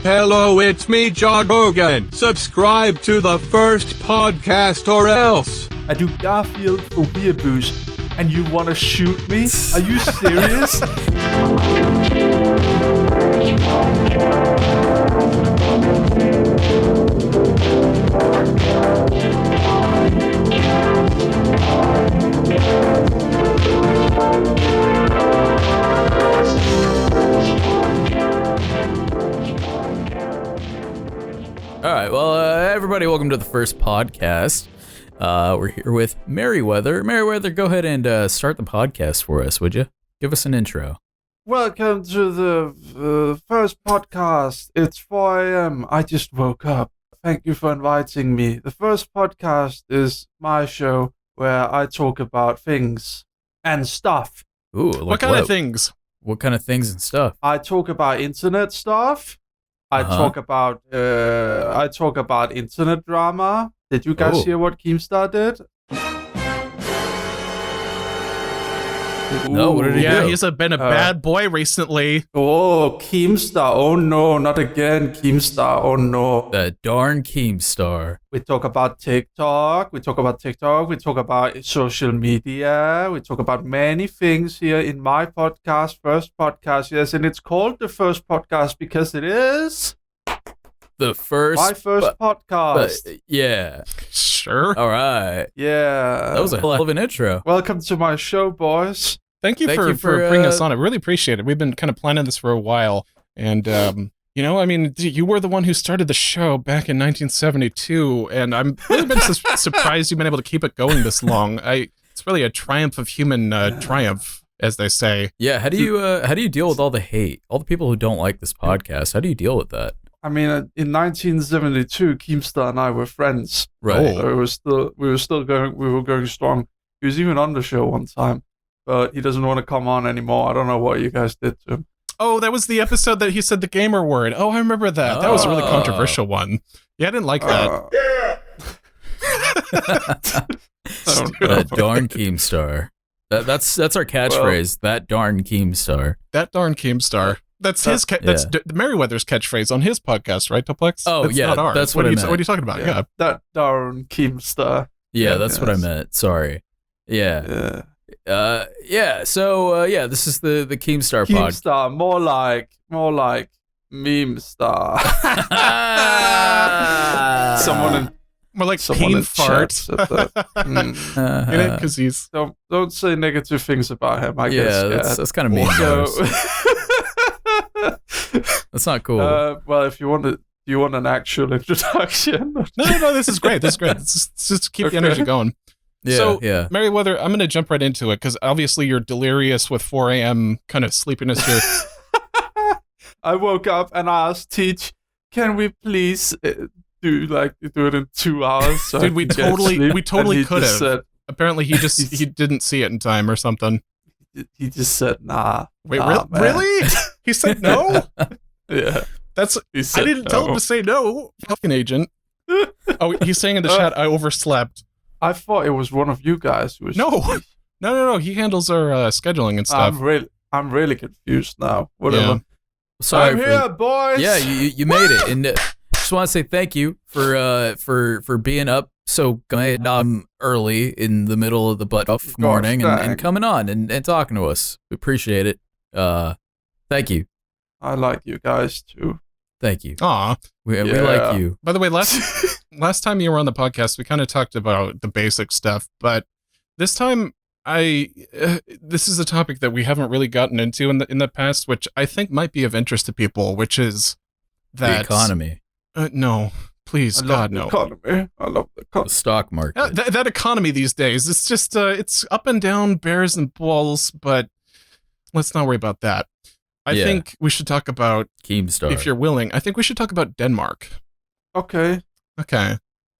Hello, it's me, John Hogan. Subscribe to the first podcast or else. Er du Garfield for Weeaboo, and you wanna shoot me? Are you serious? All right, well, everybody, welcome to the first podcast. We're here with Merryweather. Merryweather, go ahead and start the podcast for us, would you? Give us an intro. Welcome to the first podcast. It's 4 a.m. I just woke up. Thank you for inviting me. The first podcast is my show where I talk about things and stuff. Ooh, like what kind of things? What kind of things and stuff? I talk about internet stuff. I talk about internet drama. Did you guys hear what Keemstar did? No, what did he do? Yeah, he's been a bad boy recently. Oh, Keemstar. Oh no, not again, Keemstar. Oh no. The darn Keemstar. We talk about TikTok. We talk about social media. We talk about many things here in my podcast, first podcast. Yes, and it's called the first podcast because it is The first... my first podcast. Yeah. Sure. All right. Yeah. That was a hell of an intro. Welcome to my show, boys. Thank you for bringing us on. I really appreciate it. We've been kind of planning this for a while. And, you were the one who started the show back in 1972. And I'm really been surprised you've been able to keep it going this long. It's really a triumph of human triumph, as they say. Yeah, how do you deal with all the hate? All the people who don't like this podcast, how do you deal with that? I mean, in 1972, Keemstar and I were friends. Right. So we were going strong. He was even on the show one time, but he doesn't want to come on anymore. I don't know what you guys did to him. Oh, that was the episode that he said the gamer word. Oh, I remember that. That was a really controversial one. Yeah, I didn't like that. That darn Keemstar. That's our catchphrase. That darn Keemstar. That darn Keemstar. That's his. That's Merryweather's catchphrase on his podcast, right, Toplex? Oh, that's not ours. That's what I meant. What are you talking about? Yeah. That darn Keemstar. Yeah, that's what I meant. Sorry. Yeah. So this is the Keemstar pod. Keemstar, more like meme star. More like Keem fart. Because he's don't say negative things about him. I guess. Yeah, that's kind of mean. That's not cool. Well, if you want to, do you want an actual introduction? No, this is great. Let's just keep the energy going. Yeah. Merryweather, I'm going to jump right into it because obviously you're delirious with 4 a.m. kind of sleepiness here. I woke up and I asked Teach, can we please do it in 2 hours? So dude, we totally could have. Said, apparently he didn't see it in time or something. He just said, nah. Wait, nah, really? He said no? Yeah. I didn't tell him to say no, fucking agent. Oh, he's saying in the chat, I overslept. I thought it was one of you guys who was... No. He handles our scheduling and stuff. I'm really confused now. Whatever. Yeah. Sorry I'm here, boys. Yeah, you made it, and just want to say thank you for being up so early in the middle of the butt morning and coming on and talking to us. We appreciate it. Thank you. I like you guys too. Thank you. Aw. We like you. By the way, last time you were on the podcast, we kind of talked about the basic stuff, but this time this is a topic that we haven't really gotten into in the past, which I think might be of interest to people, which is the economy. No, please, God, no. Economy. I love the economy. The stock market. That economy these days, it's just it's up and down, bears and bulls, but let's not worry about that. I think we should talk about Keemstar. If you're willing, I think we should talk about Denmark. Okay.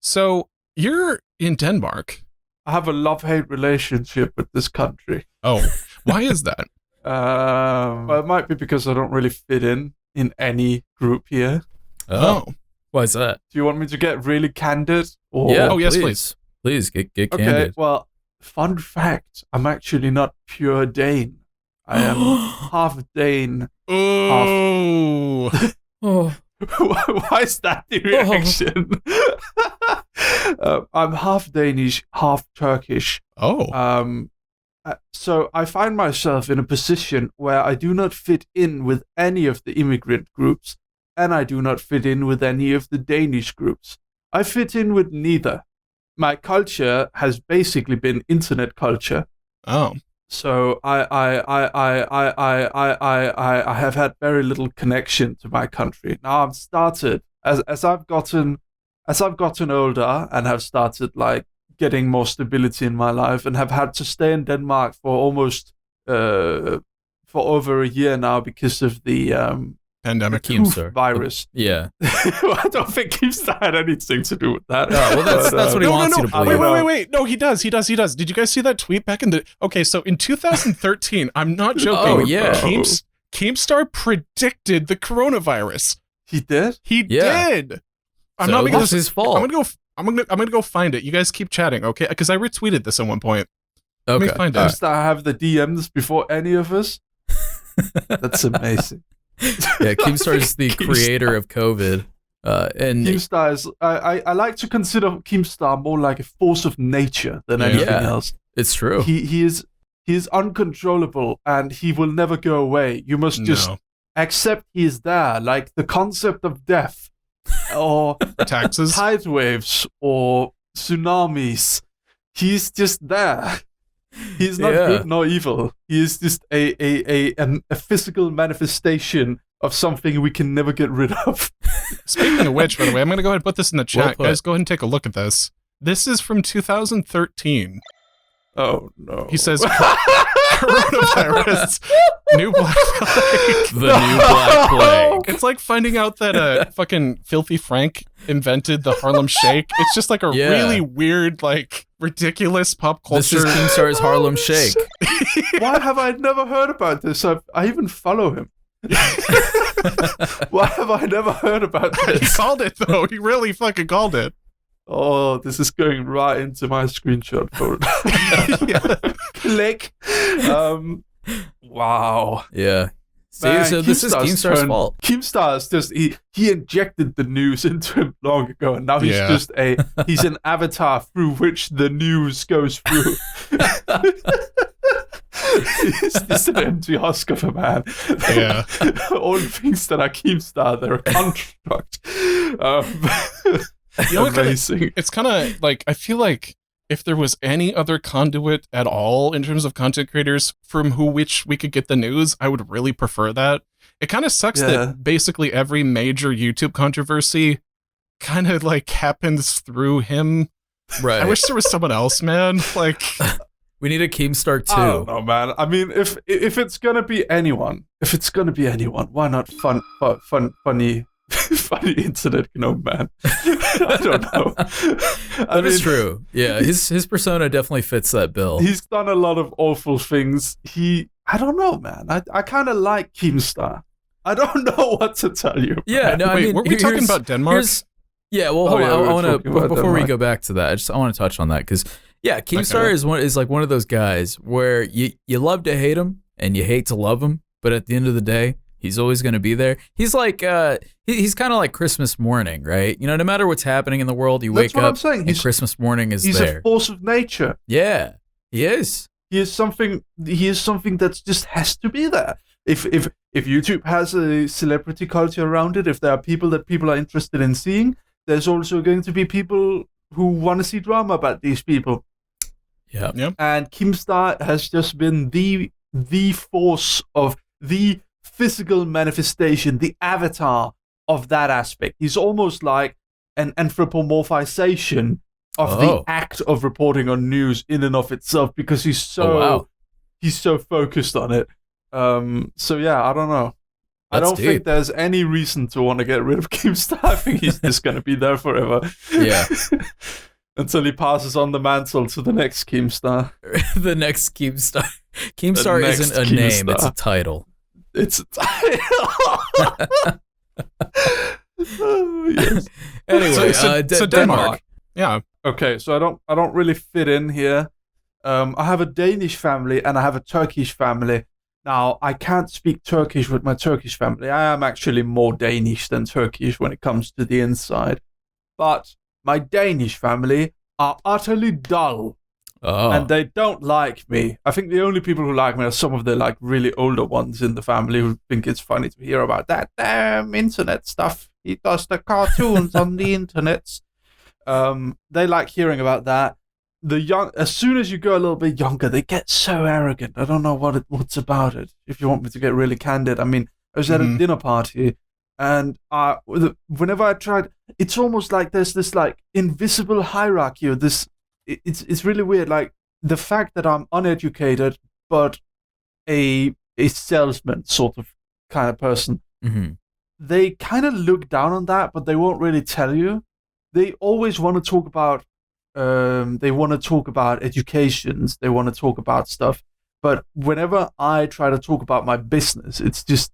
So you're in Denmark. I have a love-hate relationship with this country. Oh, why is that? Well, it might be because I don't really fit in any group here. Oh. Why is that? Do you want me to get really candid? Or... Yeah. Oh, yes, please. Please get candid. Okay. Well, fun fact: I'm actually not pure Dane. I am half Dane. Oh. Why is that the reaction? I'm half Danish, half Turkish. Oh. So I find myself in a position where I do not fit in with any of the immigrant groups, and I do not fit in with any of the Danish groups. I fit in with neither. My culture has basically been internet culture. Oh. So I have had very little connection to my country. Now I've started as I've gotten older and have started like getting more stability in my life and have had to stay in Denmark for almost for over a year now because of the pandemic Keemstar virus. Yeah. I don't think Keemstar had anything to do with that. No, well, that's what he wants you to believe. Wait. No, he does. Did you guys see that tweet back in the... Okay, so in 2013, I'm not joking. Oh, yeah. Keemstar predicted the coronavirus. He did? He did. I'm not because it's his fault. I'm gonna go find it. You guys keep chatting, okay? Because I retweeted this at one point. Okay. Let me find it. Keemstar have the DMs before any of us? That's amazing. Yeah, Keemstar is the creator of COVID. And Keemstar is, I like to consider Keemstar more like a force of nature than anything else. It's true. He is uncontrollable and he will never go away. You must just accept he is there, like the concept of death or taxes, tide waves or tsunamis. He's just there. He's not good nor evil. He is just a physical manifestation of something we can never get rid of. Speaking of which, by the way, I'm going to go ahead and put this in the chat. Guys, go ahead and take a look at this. This is from 2013. Oh, no. He says, coronavirus, new black plague. The new black plague. It's like finding out that fucking Filthy Frank invented the Harlem Shake. It's just like a really weird, like, ridiculous pop culture. This is Keemstar's Harlem Shake. Why have I never heard about this? I even follow him. Why have I never heard about this? He called it, though. He really fucking called it. Oh, this is going right into my screenshot folder. Click. Wow. Yeah. See, Man, so this is Keemstar's fault. Keemstar is just he injected the news into him long ago, and now he's just he's an avatar through which the news goes through. He's just an empty husk of a man. Yeah. All things that are Keemstar, they're a construct. Amazing. It's kind of like, I feel like if there was any other conduit at all in terms of content creators from which we could get the news, I would really prefer that. It kind of sucks that basically every major YouTube controversy kind of like happens through him. Right. I wish there was someone else, man. Like, we need a Keemstar too. I don't know, man. I mean, if it's gonna be anyone, why not funny internet gnome man? I don't know. That is true. Yeah, his persona definitely fits that bill. He's done a lot of awful things. I don't know, man. I kind of like Keemstar. I don't know what to tell you. Yeah, no, I mean, were we talking about Denmark? Yeah, well, hold on. I want to before we go back to that. I want to touch on that because Keemstar is like one of those guys where you love to hate him and you hate to love him, but at the end of the day, he's always going to be there. He's like he's kind of like Christmas morning, right? You know, no matter what's happening in the world, you wake up and Christmas morning is he's there. He's a force of nature. Yeah, he is. He is something that just has to be there. If YouTube has a celebrity culture around it, if there are people that people are interested in seeing, there's also going to be people who want to see drama about these people. Yeah. Yep. And Keemstar has just been the force of the physical manifestation, the avatar of that aspect. He's almost like an anthropomorphization of the act of reporting on news in and of itself because he's so focused on it. So yeah, I don't know. I don't think there's any reason to want to get rid of Keemstar. I think he's just going to be there forever. Yeah. Until he passes on the mantle to the next Keemstar. The next Keemstar. Keemstar isn't a name, it's a title. It's a title. Oh, yes. Anyway, so Denmark. Yeah. Okay, so I don't really fit in here. I have a Danish family and I have a Turkish family. Now, I can't speak Turkish with my Turkish family. I am actually more Danish than Turkish when it comes to the inside. But my Danish family are utterly dull. Oh. And they don't like me. I think the only people who like me are some of the like really older ones in the family who think it's funny to hear about that damn internet stuff. He does the cartoons on the internet. They like hearing about that. As soon as you go a little bit younger, they get so arrogant. I don't know what's about it. If you want me to get really candid, I mean, I was at a dinner party, and whenever I tried, it's almost like there's this like invisible hierarchy of this. It's really weird. Like the fact that I'm uneducated, but a salesman sort of kind of person. Mm-hmm. They kind of look down on that, but they won't really tell you. They always want to talk about. They want to talk about educations. They want to talk about stuff. But whenever I try to talk about my business, it's just.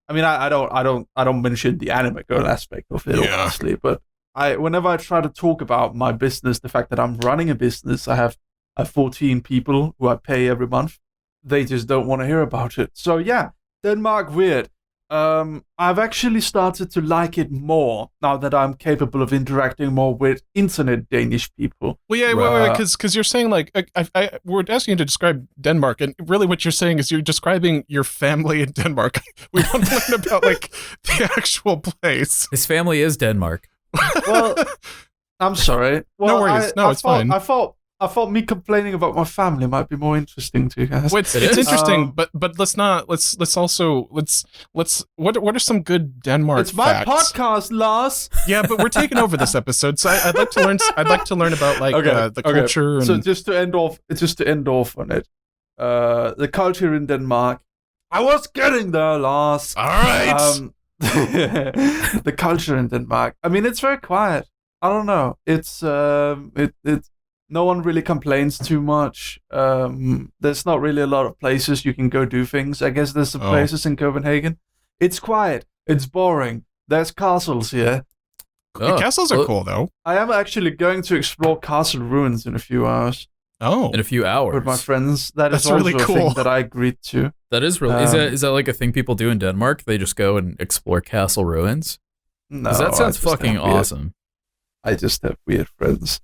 I mean, I don't mention the anime girl aspect of it, obviously. But whenever I try to talk about my business, the fact that I'm running a business, I have 14 people who I pay every month. They just don't want to hear about it. So yeah, Denmark, weird. I've actually started to like it more now that I'm capable of interacting more with internet Danish people. Well, yeah, wait, because you're saying like we're asking you to describe Denmark, and really what you're saying is you're describing your family in Denmark. We want to learn about like the actual place. His family is Denmark. Well, I'm sorry. Well, no worries. It's fine. I thought me complaining about my family might be more interesting to you guys. Well, it's interesting, but let's not. Let's also what are some good Denmark It's my facts? podcast, Lars. Yeah, but we're taking over this episode, so I'd like to learn. I'd like to learn about like the culture. And... So just to end off on it, the culture in Denmark. I was getting there, Lars. All right. The culture in Denmark. I mean, it's very quiet. I don't know. It's no one really complains too much. There's not really a lot of places you can go do things. I guess there's some places in Copenhagen. It's quiet. It's boring. There's castles here. Castles are cool, though. I am actually going to explore castle ruins in a few hours. Oh. In a few hours. With my friends. That's also really cool. a thing that I agreed to. That is really... is that like a thing people do in Denmark? They just go and explore castle ruins? No. That sounds fucking awesome. I just have weird friends.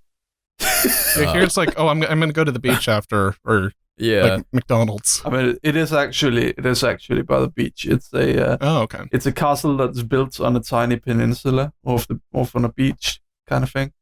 Here it's like, I'm going to go to the beach after, or like McDonald's. I mean, it is actually by the beach. It's a okay. It's a castle that's built on a tiny peninsula off on a beach kind of thing.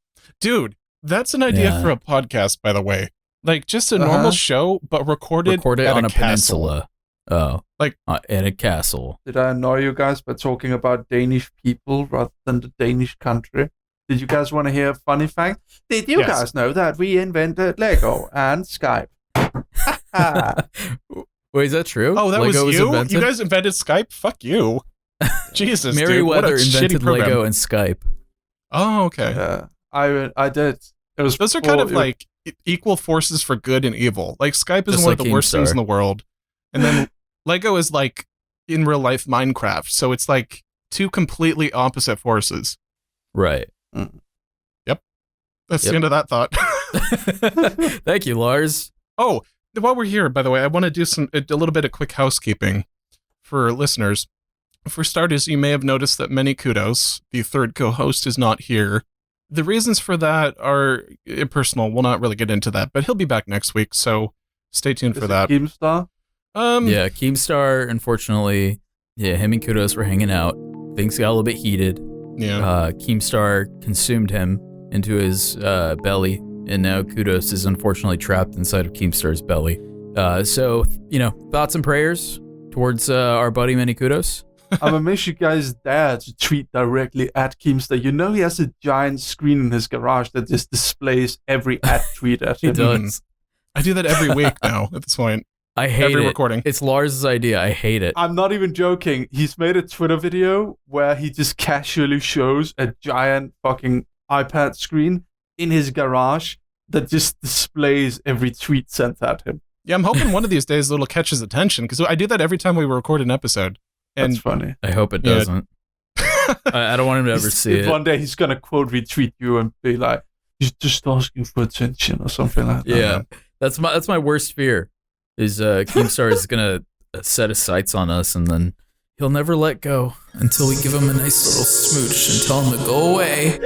Dude, that's an idea for a podcast, by the way. Like just a normal show, but recorded on a castle. peninsula. Oh, like at a castle. Did I annoy you guys by talking about Danish people rather than the Danish country? Did you guys want to hear a funny fact? Did you guys know that we invented Lego and Skype? Wait, is that true? Oh, that Lego was you? invented? You guys invented Skype? Fuck you. Jesus, Merryweather dude, invented Lego and Skype. Oh, okay. Yeah, I did. Those are kind of like equal forces for good and evil. Like Skype is one of the worst things in the world. And then Lego is like in real life Minecraft. So it's like two completely opposite forces. Right. Yep. That's the end of that thought. Thank you, Lars. Oh, while we're here, by the way, I want to do a little bit of quick housekeeping for listeners. For starters, you may have noticed that Many Kudos, the third co-host, is not here. The reasons for that are impersonal. We'll not really get into that, but he'll be back next week, so stay tuned for that. Keemstar? Yeah, Keemstar, unfortunately, him and Kudos were hanging out. Things got a little bit heated. Yeah. Keemstar consumed him into his belly, and now Kudos is unfortunately trapped inside of Keemstar's belly. So, thoughts and prayers towards our buddy Many Kudos. I'm amazed you guys dare to tweet directly at Keemstar. He has a giant screen in his garage that just displays every tweet at him. He does. I do that every week now at this point. I hate every it. recording. It's Lars's idea. I hate it. I'm not even joking. He's made a Twitter video where he just casually shows a giant fucking iPad screen in his garage that just displays every tweet sent at him. Yeah, I'm hoping one of these days it'll catch his attention, because I do that every time we record an episode. And that's funny. I hope it doesn't. I don't want him to ever see it. One day he's going to quote retweet you and be like, he's just asking for attention or something like that. Yeah, that's my worst fear. Is Keemstar is gonna a set of sights on us, and then he'll never let go until we give him a nice little smooch and tell him to go away.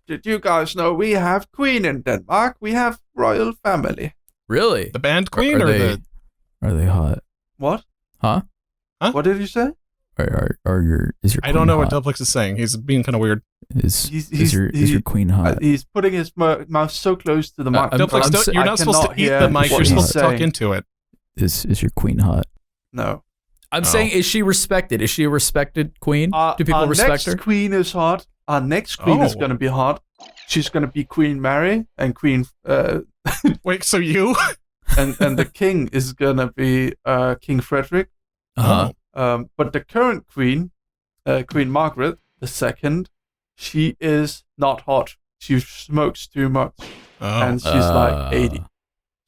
Did you guys know we have Queen in Denmark? We have royal family. Really? The band Queen are or they, the? Are they hot? What? Huh? What did you say? Is your queen I don't know hot? what Duplix is saying. He's being kind of weird. Is your queen hot? He's putting his mouth so close to the mic. Duplix, you're not supposed to eat the mic. You're supposed to talk into it. Is your queen hot? No. I'm saying, is she respected? Is she a respected queen? Do people respect her? Our next queen is hot. Our next queen is going to be hot. She's going to be Queen Mary and Queen... Wait, so you? and the king is going to be King Frederick. Uh-huh. But the current queen, Queen Margaret II, she is not hot. She smokes too much. And she's like 80.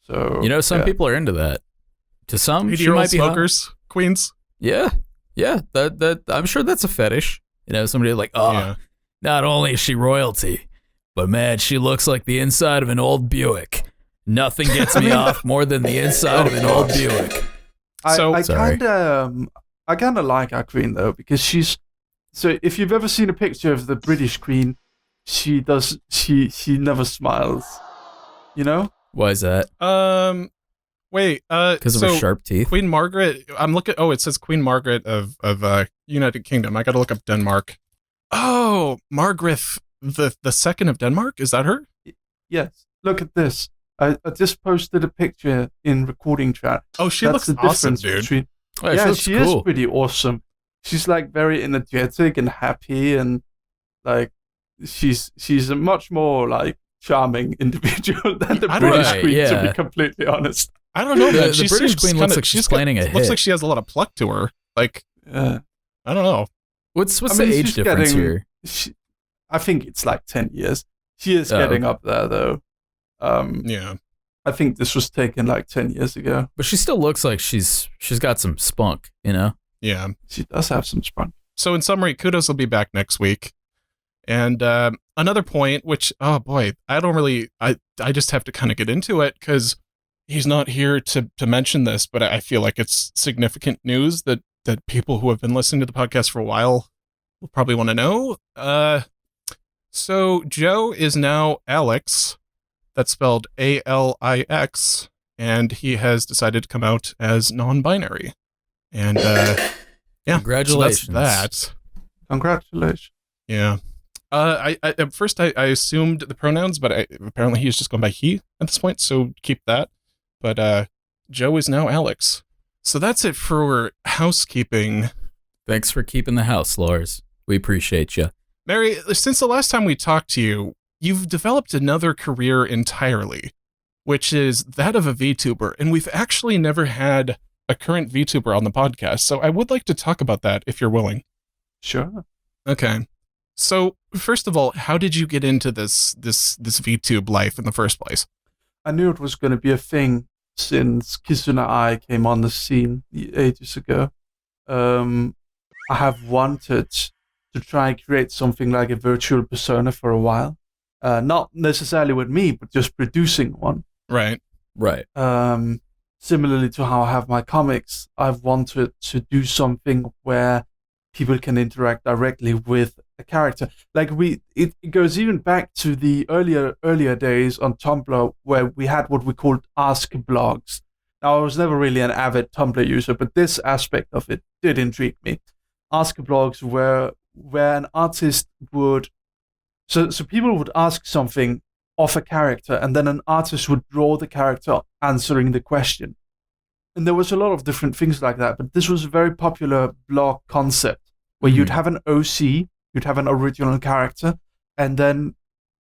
So some people are into that. To some, she might be smokers, queens. Yeah. That I'm sure that's a fetish. Somebody like, not only is she royalty, but man, she looks like the inside of an old Buick. Nothing gets me off more than the inside of an old Buick. I kind of like our queen though, because she's. So if you've ever seen a picture of the British queen, she never smiles. Why is that? Wait. Because of her sharp teeth. Queen Margaret. I'm looking. Oh, it says Queen Margaret of United Kingdom. I got to look up Denmark. Oh, Margaret the second of Denmark. Is that her? Yes. Look at this. I just posted a picture in recording chat. Oh, she looks awesome, dude. She is pretty awesome. She's like very energetic and happy, and like she's a much more like charming individual than the British queen, to be completely honest. I don't know, man. The British queen looks like she's planning a hit. Looks like she has a lot of pluck to her. Like, I don't know. What's the age difference here? I think it's like 10 years. She is getting up there, though. Yeah. I think this was taken like 10 years ago. But she still looks like she's got some spunk, Yeah. She does have some spunk. So in summary, Kudos will be back next week. And another point, which, oh boy, I just have to kind of get into it because he's not here to mention this, but I feel like it's significant news that people who have been listening to the podcast for a while will probably want to know. So Joe is now Alex. That's spelled Alix, and he has decided to come out as non-binary. And congratulations. So that's that. Congratulations. Yeah. I at first I assumed the pronouns, but apparently he's just going by he at this point, so keep that. But Joe is now Alex. So that's it for housekeeping. Thanks for keeping the house, Lars. We appreciate you. Mary, since the last time we talked to you, you've developed another career entirely, which is that of a VTuber, and we've actually never had a current VTuber on the podcast, so I would like to talk about that if you're willing. Sure. Okay. So, first of all, how did you get into this VTube life in the first place? I knew it was going to be a thing since Kizuna Ai came on the scene ages ago. I have wanted to try and create something like a virtual persona for a while. Not necessarily with me, but just producing one. Right. Similarly to how I have my comics, I've wanted to do something where people can interact directly with a character. Like it goes even back to the earlier days on Tumblr where we had what we called Ask blogs. Now, I was never really an avid Tumblr user, but this aspect of it did intrigue me. Ask blogs where an artist would... So people would ask something of a character, and then an artist would draw the character answering the question. And there was a lot of different things like that, but this was a very popular blog concept where you'd have an OC, you'd have an original character, and then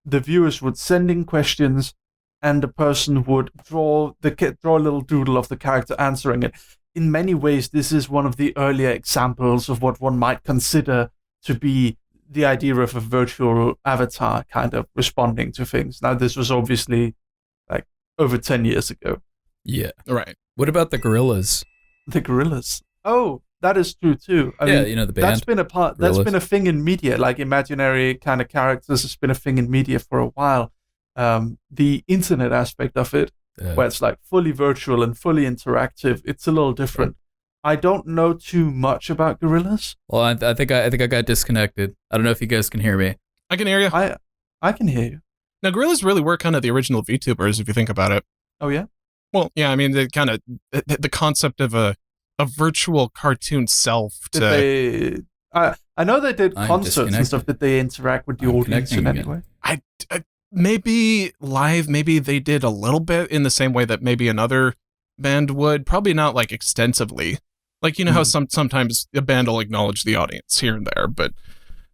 the viewers would send in questions, and the person would draw a little doodle of the character answering it. In many ways, this is one of the earlier examples of what one might consider to be the idea of a virtual avatar kind of responding to things. Now, this was obviously like over 10 years ago. Yeah. Right. What about the gorillas? The gorillas. Oh, that is true too. I mean, the band. That's been a thing in media, like imaginary kind of characters has been a thing in media for a while. The internet aspect of it, where it's like fully virtual and fully interactive, it's a little different. I don't know too much about Gorillaz. Well, I think I got disconnected. I don't know if you guys can hear me. I can hear you. I can hear you. Now, Gorillaz really were kind of the original VTubers, if you think about it. Oh, yeah? Well, yeah, I mean, the concept of a virtual cartoon self to... I know they did I'm concerts and stuff. Did they interact with the audience in any way? I maybe live, maybe they did a little bit in the same way that maybe another band would. Probably not like extensively. Like, you know how sometimes a band will acknowledge the audience here and there, but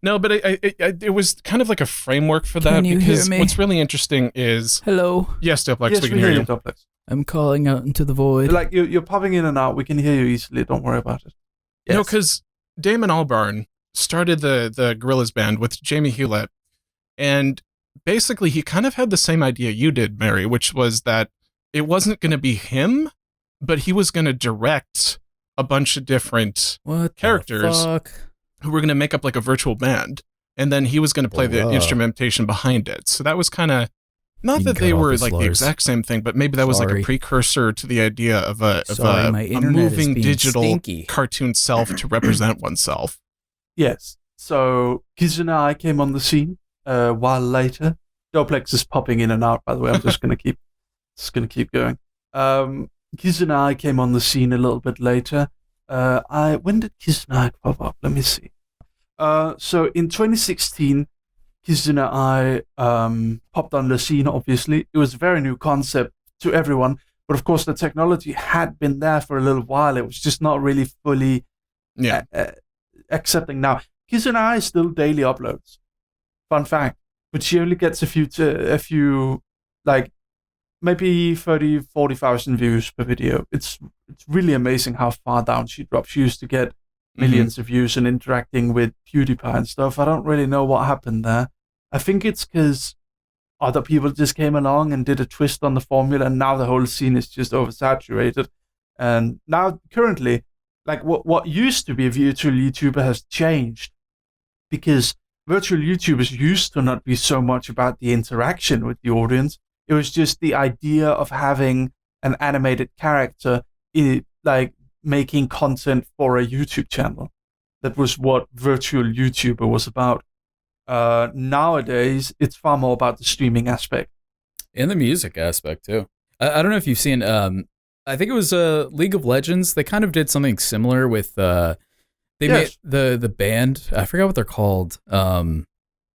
no, but it was kind of like a framework for that. Can you because hear me? What's really interesting is... Hello. Yes, Duplex, Yes, we can hear you. Duplex. I'm calling out into the void. Like, you're popping in and out. We can hear you easily. Don't worry about it. Yes. No, because Damon Albarn started the Gorillaz band with Jamie Hewlett, and basically he kind of had the same idea you did, Mary, which was that it wasn't going to be him, but he was going to direct a bunch of different characters who were going to make up like a virtual band, and then he was going to play the instrumentation behind it. So that was kind of, not that they were like the exact same thing, but maybe that was like a precursor to the idea of a moving digital cartoon self to represent oneself. Yes. So Kizuna and I came on the scene a while later. Doplex is popping in and out, by the way. I'm just gonna keep going. Kizuna and I came on the scene a little bit later. When did Kizuna and I pop up? Let me see. So in 2016, Kizuna and I popped on the scene. Obviously, it was a very new concept to everyone, but of course the technology had been there for a little while. It was just not really fully accepting now. Kizuna and I still daily uploads. Fun fact, but she only gets a few, like maybe 30, 40,000 views per video. It's really amazing how far down she dropped. She used to get millions of views and interacting with PewDiePie and stuff. I don't really know what happened there. I think it's because other people just came along and did a twist on the formula, and now the whole scene is just oversaturated. And now, currently, like what used to be a virtual YouTuber has changed, because virtual YouTubers used to not be so much about the interaction with the audience. It was just the idea of having an animated character like making content for a YouTube channel. That was what virtual YouTuber was about. Nowadays, it's far more about the streaming aspect. And the music aspect, too. I don't know if you've seen, I think it was League of Legends. They kind of did something similar with, made the band, I forgot what they're called.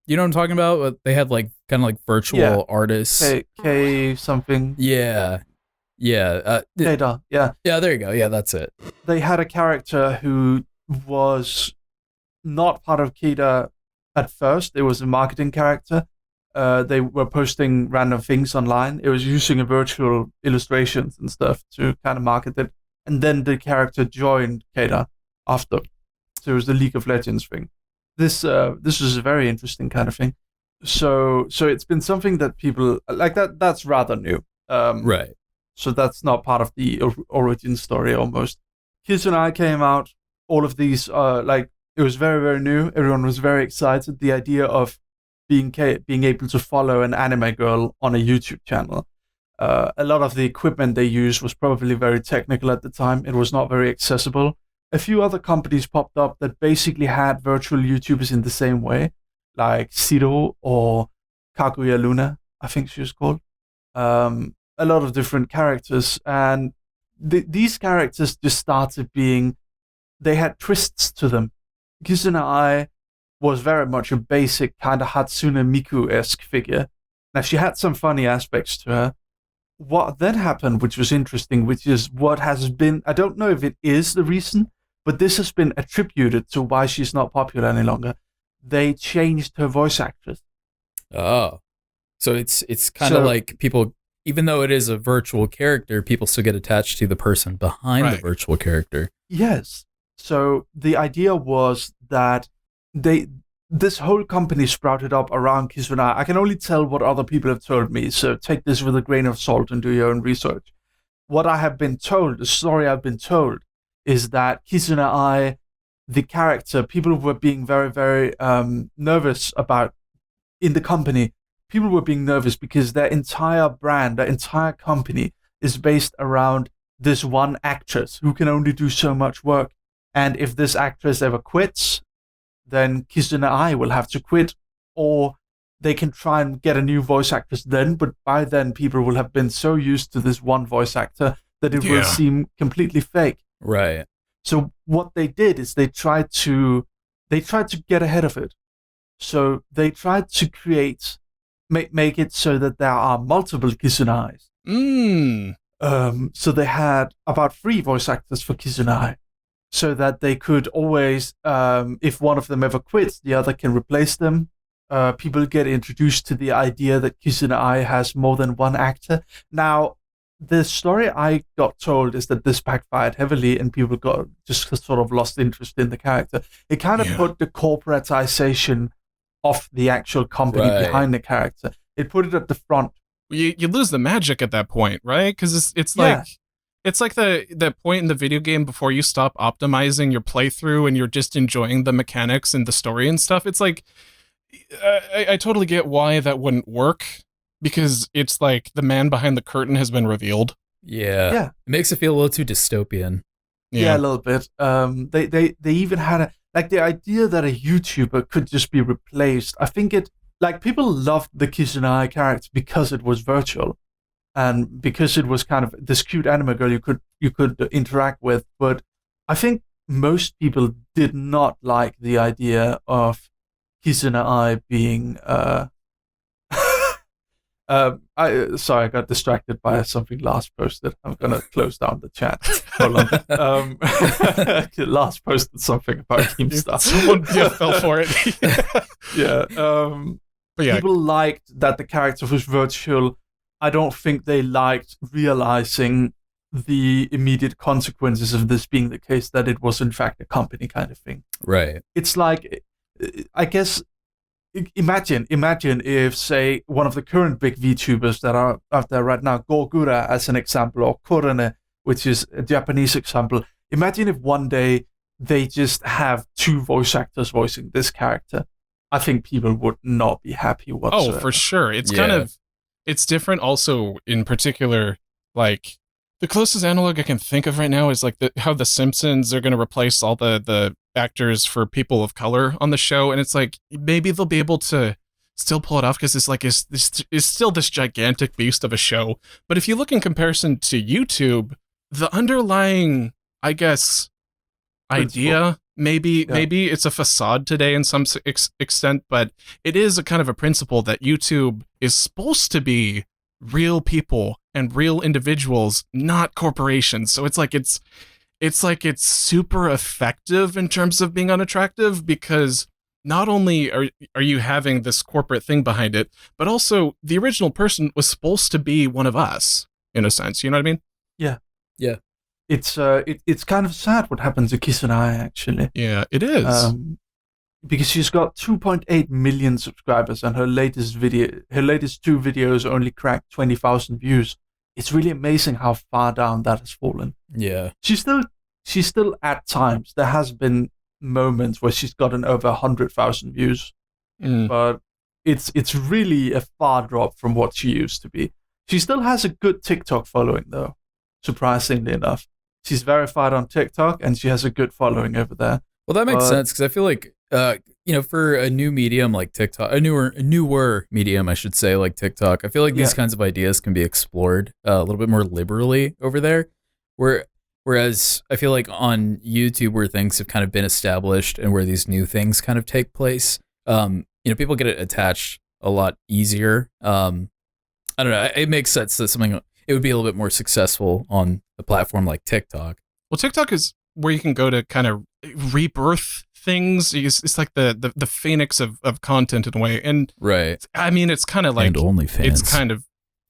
You know what I'm talking about? They had like kind of like virtual artists. K something. Yeah. K-Dar, yeah. Yeah, there you go. Yeah, that's it. They had a character who was not part of K-Dar at first. It was a marketing character. They were posting random things online. It was using a virtual illustrations and stuff to kind of market it. And then the character joined K-Dar after. So it was the League of Legends thing. This was a very interesting kind of thing. So it's been something that people like that's rather new. Right. So that's not part of the origin story almost. Kids and I came out, all of these, it was very, very new. Everyone was very excited. The idea of being able to follow an anime girl on a YouTube channel. A lot of the equipment they used was probably very technical at the time. It was not very accessible. A few other companies popped up that basically had virtual YouTubers in the same way, like Zero or Kaguya Luna, I think she was called. A lot of different characters, and these characters just started being, they had twists to them. Kizuna Ai was very much a basic kind of Hatsune Miku-esque figure. Now, she had some funny aspects to her. What then happened, which was interesting, which is what has been, I don't know if it is the reason, but this has been attributed to why she's not popular any longer. They changed her voice actress. Oh. So it's kind of like people, even though it is a virtual character, people still get attached to the person behind the virtual character. Yes. So the idea was that this whole company sprouted up around Kizuna. I can only tell what other people have told me, so take this with a grain of salt and do your own research. What I have been told, the story I've been told, is that Kizuna Ai, the character, people were being very, very nervous about in the company. People were being nervous because their entire brand, their entire company is based around this one actress who can only do so much work. And if this actress ever quits, then Kizuna Ai will have to quit, or they can try and get a new voice actress then, but by then people will have been so used to this one voice actor that it will seem completely fake. Right. So what they did is they tried to get ahead of it. So they tried to make it so that there are multiple Kizuna Ais. So they had about 3 voice actors for Kizuna Ai, so that they could always, if one of them ever quits, the other can replace them. People get introduced to the idea that Kizuna Ai has more than one actor. Now, the story I got told is that this backfired heavily and people got just sort of lost interest in the character. It kind of put the corporatization of the actual company behind the character. It put it at the front. You lose the magic at that point, right? Because it's like the point in the video game before you stop optimizing your playthrough and you're just enjoying the mechanics and the story and stuff. It's like I totally get why that wouldn't work, because it's like the man behind the curtain has been revealed. Yeah. It makes it feel a little too dystopian. Yeah, a little bit. They even had the idea that a YouTuber could just be replaced. I think people loved the Kizuna Ai character because it was virtual, and because it was kind of this cute anime girl you could interact with. But I think most people did not like the idea of Kizuna Ai being I got distracted by something Lars posted. I'm gonna close down the chat. Hold on. Lars posted something about Keemstar. Someone fell for it. But people liked that the character was virtual. I don't think they liked realizing the immediate consequences of this being the case, that it was in fact a company kind of thing. Right. It's like, I guess, imagine if, say, one of the current big VTubers that are out there right now, Gogura as an example, or Korone, which is a Japanese example. Imagine if one day they just have 2 voice actors voicing this character. I think people would not be happy whatsoever. Oh, for sure. It's kind of, it's different also, in particular, like, the closest analog I can think of right now is like how the Simpsons are going to replace all the actors for people of color on the show, and it's like maybe they'll be able to still pull it off because it's still this gigantic beast of a show. But if you look in comparison to YouTube, the underlying, I guess, idea maybe it's a facade today in some extent, but it is a kind of a principle that YouTube is supposed to be real people and real individuals, not corporations. So it's like it's super effective in terms of being unattractive, because not only are you having this corporate thing behind it, but also the original person was supposed to be one of us in a sense. You know what I mean? Yeah. It's kind of sad what happened to Kizuna Ai, actually. Yeah, it is. Because she's got 2.8 million subscribers, and her latest 2 videos only cracked 20,000 views. It's really amazing how far down that has fallen. Yeah. She's still at times, there has been moments where she's gotten over 100,000 views. But it's really a far drop from what she used to be. She still has a good TikTok following, though, surprisingly enough. She's verified on TikTok, and she has a good following over there. Well, that makes sense, because I feel like, for a new medium like TikTok, a newer medium, I should say, like TikTok, I feel like these kinds of ideas can be explored a little bit more liberally over there. Whereas I feel like on YouTube, where things have kind of been established and where these new things kind of take place, people get attached a lot easier. I don't know. It makes sense that it would be a little bit more successful on a platform like TikTok. Well, TikTok is where you can go to kind of rebirth things. It's like the phoenix of content in a way. And right. I mean, it's kind of like, and OnlyFans.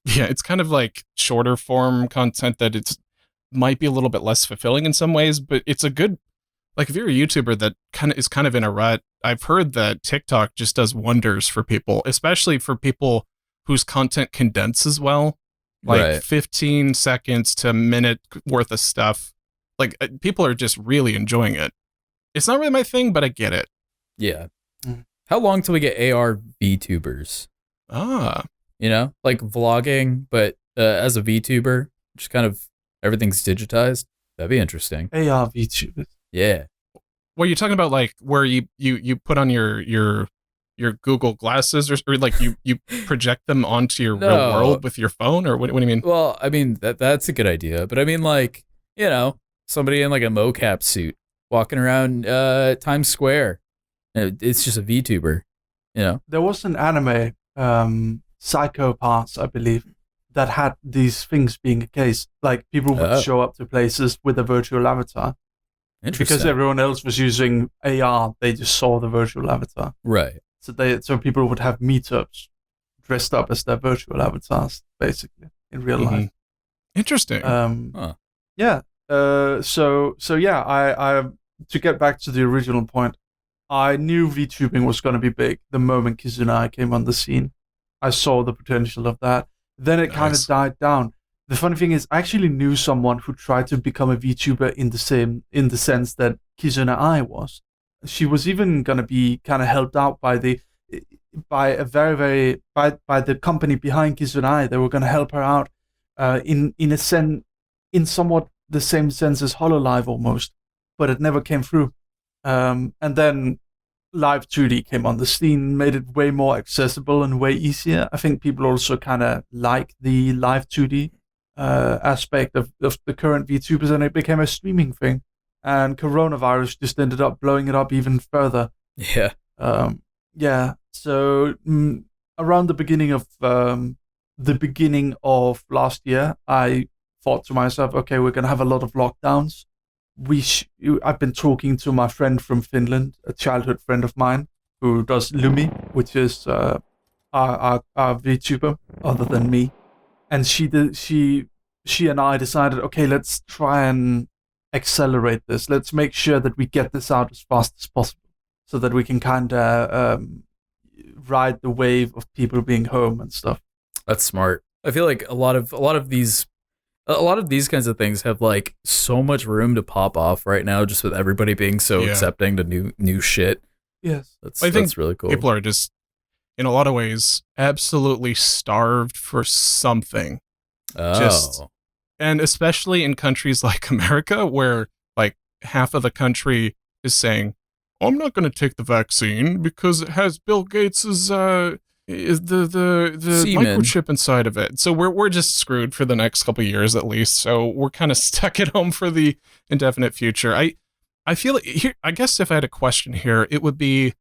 It's kind of like shorter form content that might be a little bit less fulfilling in some ways, but it's a good, like, if you're a YouTuber that is kind of in a rut, I've heard that TikTok just does wonders for people, especially for people whose content condenses well, like 15 seconds to a minute worth of stuff. Like, people are just really enjoying it. It's not really my thing, but I get it. Yeah. How long till we get AR VTubers? Like vlogging, but as a VTuber, just kind of Everything's digitized. That'd be interesting. AR VTubers. Yeah. Well, you're talking about like where you put on your Google glasses or like you project them onto your real world with your phone, or what do you mean? Well, I mean that's a good idea, but I mean like, somebody in like a mocap suit walking around Times Square. It's just a VTuber, There was an anime, Psycho Pass, I believe, that had these things being a case. Like people would show up to places with a virtual avatar. Interesting. Because everyone else was using AR, they just saw the virtual avatar. Right. So people would have meetups dressed up as their virtual avatars, basically, in real life. Interesting. Yeah. I to get back to the original point, I knew VTubing was going to be big the moment Kizunai came on the scene. I saw the potential of that. Then it kind of died down. The funny thing is, I actually knew someone who tried to become a VTuber in the sense that Kizunai was. She was even going to be kind of helped out by the company behind Kizunai. They were going to help her out in somewhat the same sense as HoloLive almost, but it never came through. And then Live 2D came on the scene, made it way more accessible and way easier. I think people also kind of like the Live 2D aspect of the current VTubers, and it became a streaming thing. And coronavirus just ended up blowing it up even further. Yeah. So around the beginning of last year, I thought to myself, okay, we're gonna have a lot of lockdowns. I've been talking to my friend from Finland, a childhood friend of mine who does Lumi, which is our VTuber other than me, and she and I decided, okay, let's try and accelerate this. Let's make sure that we get this out as fast as possible, so that we can kind of ride the wave of people being home and stuff. That's smart. I feel like a lot of these kinds of things have like so much room to pop off right now, just with everybody being so accepting to new shit. Yes, I think that's really cool. People are just, in a lot of ways, absolutely starved for something. And especially in countries like America, where like half of the country is saying, I'm not going to take the vaccine because it has Bill Gates's the microchip inside of it. So we're just screwed for the next couple of years at least. So we're kind of stuck at home for the indefinite future. I feel like here, I guess if I had a question here, it would be,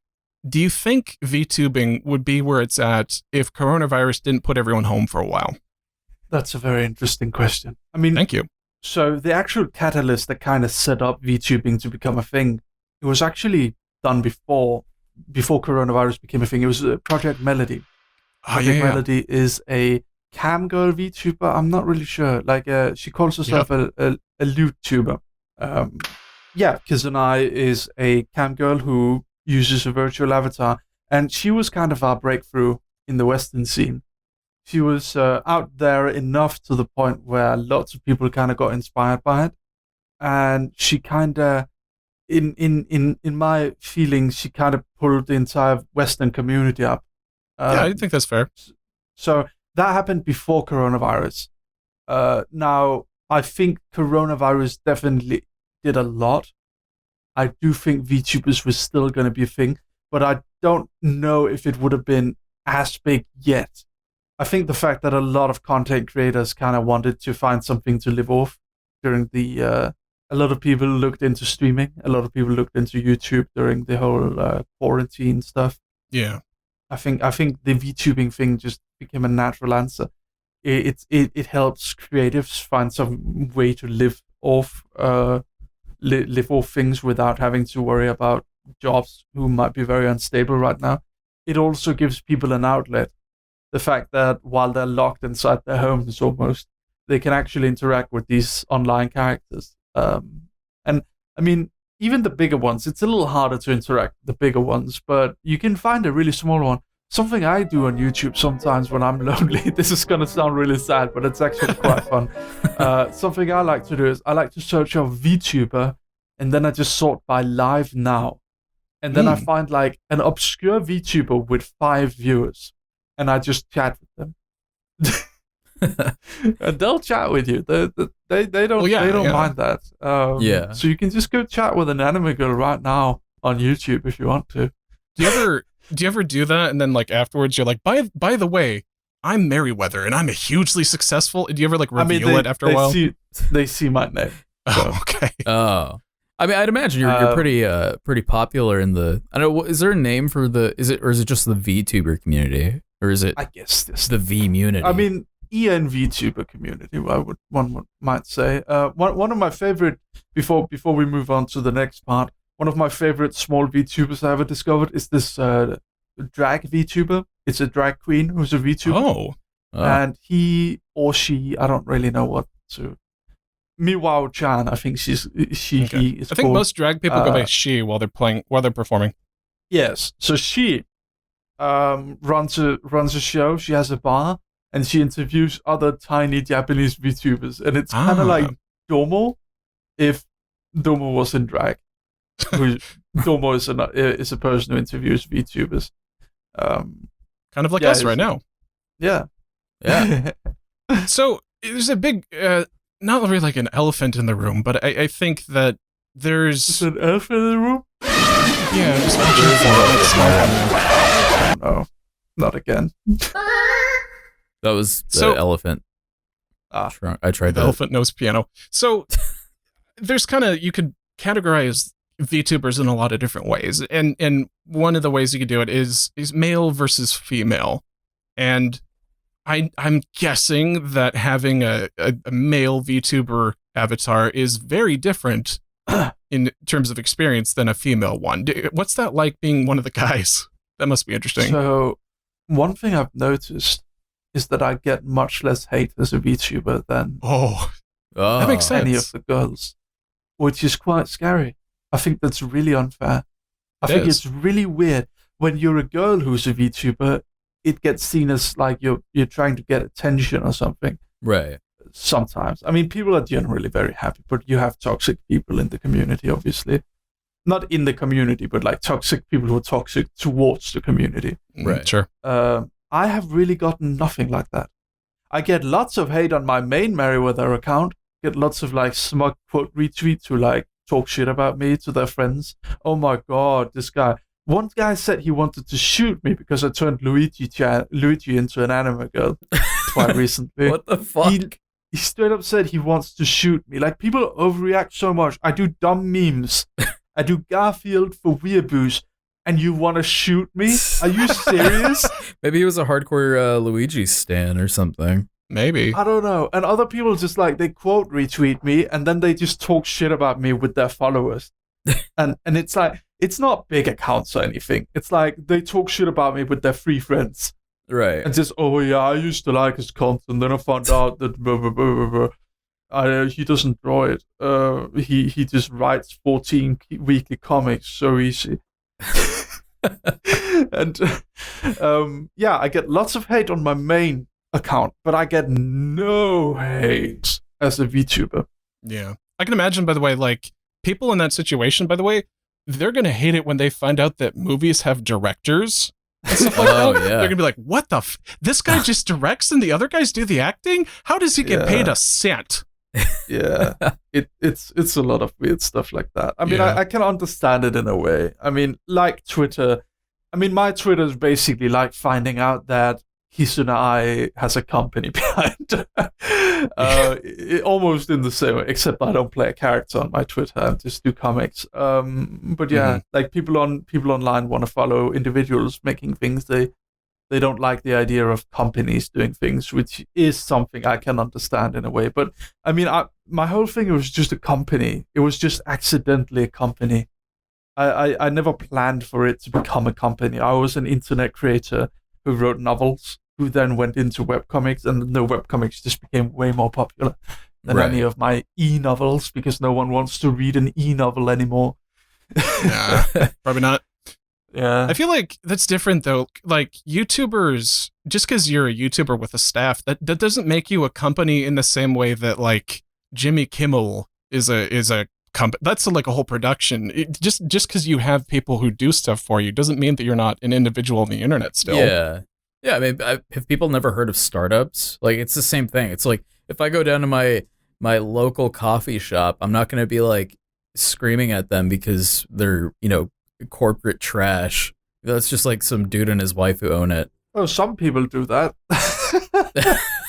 do you think VTubing would be where it's at if coronavirus didn't put everyone home for a while? That's a very interesting question. I mean, thank you. So the actual catalyst that kind of set up VTubing to become a thing, it was actually done before coronavirus became a thing. It was Project Melody. Project Melody is a cam girl VTuber. I'm not really sure. Like she calls herself a loot tuber. Kizunai is a cam girl who uses a virtual avatar, and she was kind of our breakthrough in the Western scene. She was out there enough to the point where lots of people kind of got inspired by it, and she kind of, in my feelings, she kind of pulled the entire Western community up. I think that's fair. So that happened before coronavirus. Now, I think coronavirus definitely did a lot. I do think VTubers was still going to be a thing, but I don't know if it would have been as big yet. I think the fact that a lot of content creators kind of wanted to find something to live off during the... a lot of people looked into streaming. A lot of people looked into YouTube during the whole quarantine stuff. Yeah. I think the VTubing thing just became a natural answer. It helps creatives find some way to live off things without having to worry about jobs who might be very unstable right now. It also gives people an outlet. The fact that while they're locked inside their homes almost, they can actually interact with these online characters. And I mean, even the bigger ones, it's a little harder to interact with the bigger ones, but you can find a really small one. Something I do on YouTube sometimes when I'm lonely, this is going to sound really sad, but it's actually quite fun. Something I like to do is I like to search up VTuber, and then I just sort by live now. And then I find like an obscure VTuber with 5 viewers, and I just chat with them. And they'll chat with you. They don't mind that. So you can just go chat with an anime girl right now on YouTube if you want to. Do you ever do that and then like afterwards you're like, by the way, I'm Merryweather and I'm a hugely successful. Do you ever like reveal it after a while? They see my name. So. Oh, okay. Oh. I mean, I'd imagine you're pretty popular in the. I don't know. Is there a name for is it just the VTuber community, or is it? I guess this the V-munity. I mean, EN VTuber community. One might say. One of my favorite before we move on to the next part. One of my favorite small VTubers I ever discovered is this drag VTuber. It's a drag queen who's a VTuber. Oh. And he or she, I don't really know what to. Miwao-chan, I think he is. I think most drag people go by she while they're performing. Yes, so she runs a show. She has a bar, and she interviews other tiny Japanese VTubers, and it's kind of like Domo, if Domo was in drag. Domo is a person who interviews VTubers. Kind of like us right now. Yeah. So there's a big. Not really like an elephant in the room, but I think that there's an elephant in the room. Yeah, just no, not again. That was the elephant. I tried the that. Elephant nose piano. So there's you could categorize VTubers in a lot of different ways, and one of the ways you could do it is male versus female, and I'm guessing that having a male VTuber avatar is very different in terms of experience than a female one. What's that like being one of the guys? That must be interesting. So, one thing I've noticed is that I get much less hate as a VTuber than that makes sense. Any of the girls, which is quite scary. I think that's really unfair. I think it's really weird when you're a girl who's a VTuber. It gets seen as like you're trying to get attention or something. Right. Sometimes. I mean, people are generally very happy, but you have toxic people in the community, obviously. Not in the community, but like toxic people who are toxic towards the community. Right. Sure. I have really gotten nothing like that. I get lots of hate on my main Merryweather account. Get lots of like smug quote retweets who like talk shit about me to their friends. Oh my god, this guy. One guy said he wanted to shoot me because I turned Luigi into an anime girl quite recently. What the fuck? He straight up said he wants to shoot me. Like, people overreact so much. I do dumb memes. I do Garfield for weeaboos, and you want to shoot me? Are you serious? Maybe he was a hardcore Luigi stan or something. Maybe. I don't know. And other people just like, they quote retweet me, and then they just talk shit about me with their followers. and it's like, it's not big accounts or anything. It's like they talk shit about me with their free friends. Right. And just, oh yeah, I used to like his content, then I found out that blah, blah, blah, blah, blah. He doesn't draw it. He just writes 14 weekly comics so easy. And I get lots of hate on my main account, but I get no hate as a VTuber. Yeah. I can imagine, by the way, like, people in that situation, by the way, they're going to hate it when they find out that movies have directors and stuff like that. Yeah. They're going to be like, what the this guy just directs and the other guys do the acting? How does he get paid a cent? Yeah. It's a lot of weird stuff like that. I mean, I can understand it in a way. I mean, like Twitter. I mean, my Twitter is basically like finding out that Hisuna has a company behind almost in the same way, except I don't play a character on my Twitter. I just do comics. But yeah, like people online want to follow individuals making things. They don't like the idea of companies doing things, which is something I can understand in a way. But I mean, my whole thing was just a company. It was just accidentally a company. I never planned for it to become a company. I was an internet creator who wrote novels, who then went into webcomics, and the webcomics just became way more popular than any of my e-novels, because no one wants to read an e-novel anymore. Nah, probably not. Yeah. I feel like that's different, though. Like, YouTubers, just because you're a YouTuber with a staff, that doesn't make you a company in the same way that, like, Jimmy Kimmel is a company. That's like a whole production. Just because you have people who do stuff for you doesn't mean that you're not an individual on the internet still. Yeah. Yeah, I mean, have people never heard of startups? Like, it's the same thing. It's like if I go down to my local coffee shop, I'm not going to be like screaming at them because they're, corporate trash. That's just like some dude and his wife who own it. Oh, some people do that.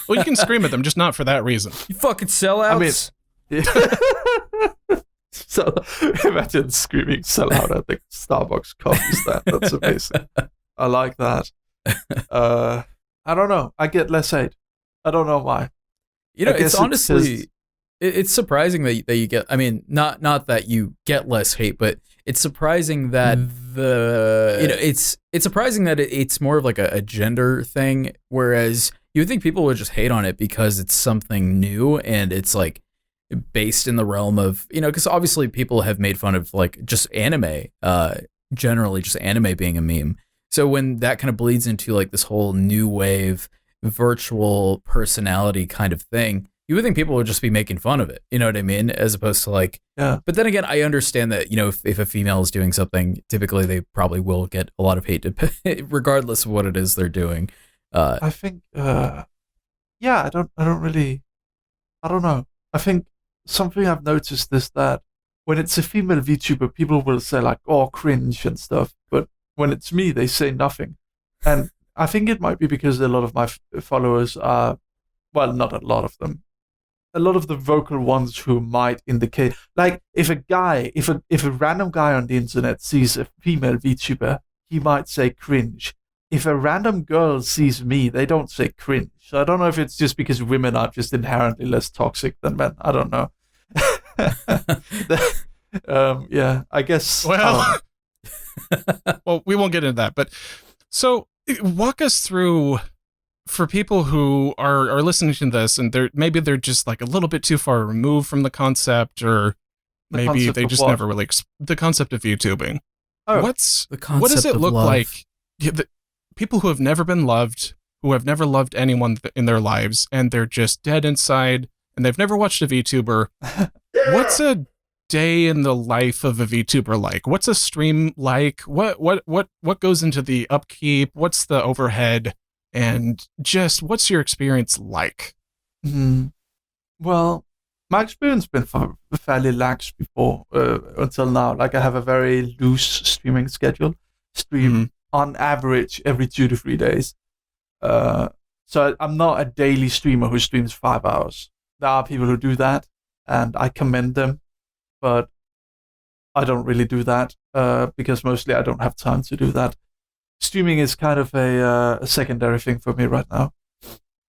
Well, you can scream at them, just not for that reason. You fucking sellouts. So imagine screaming "sell out" at the Starbucks coffee stand. That's amazing. I like that. I don't know. I get less hate. I don't know why. It's honestly, it's surprising that you get. I mean, not that you get less hate, but it's surprising that it's surprising that it's more of like a gender thing, whereas you would think people would just hate on it because it's something new and it's like based in the realm of, because obviously people have made fun of like just anime, generally just anime being a meme. So when that kind of bleeds into like this whole new wave virtual personality kind of thing, you would think people would just be making fun of it. You know what I mean? As opposed to like, yeah. But then again, I understand that, if a female is doing something, typically they probably will get a lot of hate regardless of what it is they're doing. I think, I don't know. I think something I've noticed is that when it's a female VTuber, people will say like, "Oh, cringe" and stuff. But when it's me, they say nothing. And I think it might be because a lot of my followers are, well, not a lot of them. A lot of the vocal ones who might indicate, like, if a random guy on the internet sees a female VTuber, he might say cringe. If a random girl sees me, they don't say cringe. So I don't know if it's just because women are just inherently less toxic than men. I don't know. Yeah, I guess. Well, well, we won't get into that. But so walk us through, for people who are listening to this and maybe they're just like a little bit too far removed from the concept, or maybe they just never really the concept of YouTubing. Oh, what does it look like? People who have never been loved, who have never loved anyone in their lives, and they're just dead inside, and they've never watched a VTuber. What's a day in the life of a VTuber like? What's a stream like? What goes into the upkeep? What's the overhead? And just what's your experience like? Mm-hmm. Well, my experience has been fairly lax before until now. Like, I have a very loose streaming schedule. Stream on average every 2 to 3 days. So I'm not a daily streamer who streams 5 hours. There are people who do that, and I commend them, but I don't really do that because mostly I don't have time to do that. Streaming is kind of a secondary thing for me right now,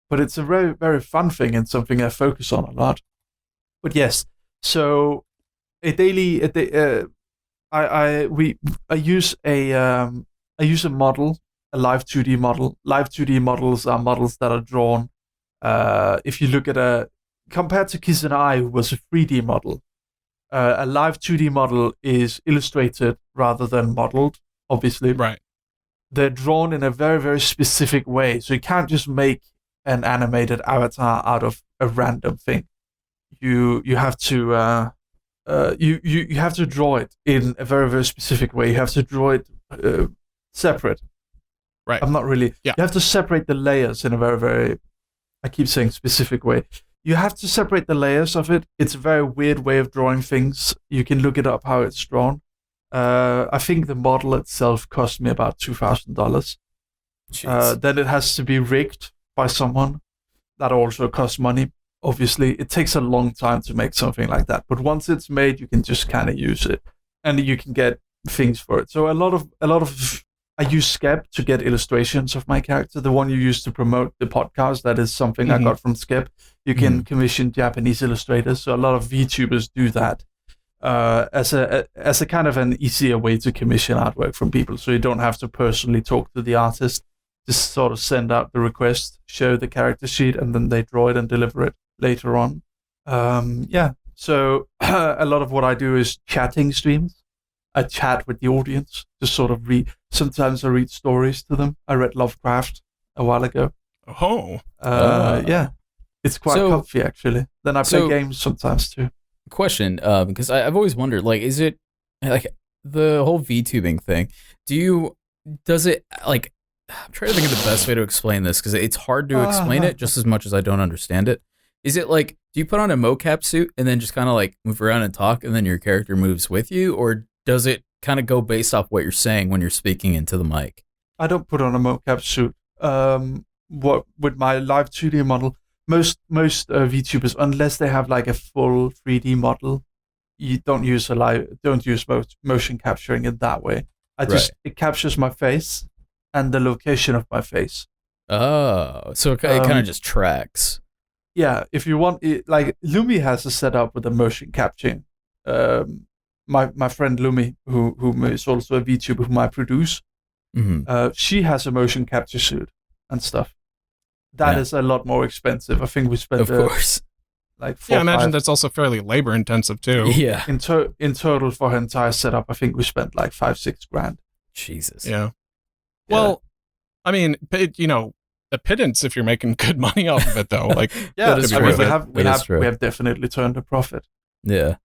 but it's a very, very fun thing and something I focus on a lot. But yes, so I use a model, a live 2D model. Live 2D models are models that are drawn. If you look at compared to Kiss and I, who was a 3D model, a live 2D model is illustrated rather than modeled, obviously. Right. They're drawn in a very, very specific way. So you can't just make an animated avatar out of a random thing. You have to you have to draw it in a very, very specific way. You have to draw it separate. Right. I'm not really. Yeah. You have to separate the layers in a very, very, I keep saying specific way. You have to separate the layers of it. It's a very weird way of drawing things. You can look it up how it's drawn. I think the model itself cost me about $2,000. Then it has to be rigged by someone. That also costs money. Obviously, it takes a long time to make something like that. But once it's made, you can just kind of use it, and you can get things for it. So a lot of I use Skep to get illustrations of my character. The one you use to promote the podcast, that is something I got from Skep. You can commission Japanese illustrators. So a lot of VTubers do that as a kind of an easier way to commission artwork from people. So you don't have to personally talk to the artist. Just sort of send out the request, show the character sheet, and then they draw it and deliver it later on. So a lot of what I do is chatting streams. I chat with the audience, just sort of sometimes I read stories to them. I read Lovecraft a while ago. Oh. Yeah. It's quite comfy, actually. Then I play games sometimes, too. Question, because I've always wondered, like, is it, like, the whole VTubing thing, does it, like, I'm trying to think of the best way to explain this because it's hard to explain it just as much as I don't understand it. Is it like, do you put on a mocap suit and then just kind of like move around and talk and then your character moves with you? Or does it kind of go based off what you're saying when you're speaking into the mic? I don't put on a mocap suit. What with my live 2D model, most VTubers, unless they have like a full 3D model, you don't use motion capturing it that way. It captures my face and the location of my face. Oh, so it kind of just tracks. Yeah, if you want it, like Lumi has a setup with the motion capturing. My friend Lumi, who is also a VTuber whom I produce, she has a motion capture suit and stuff. That is a lot more expensive. I think we spent, of course, like I imagine that's also fairly labor intensive too. Yeah. In total for her entire setup, I think we spent like $5-6 grand. Jesus. Yeah. Well, I mean, a pittance if you're making good money off of it, though. Like, yeah, that is I true. mean, we have definitely turned a profit. Yeah.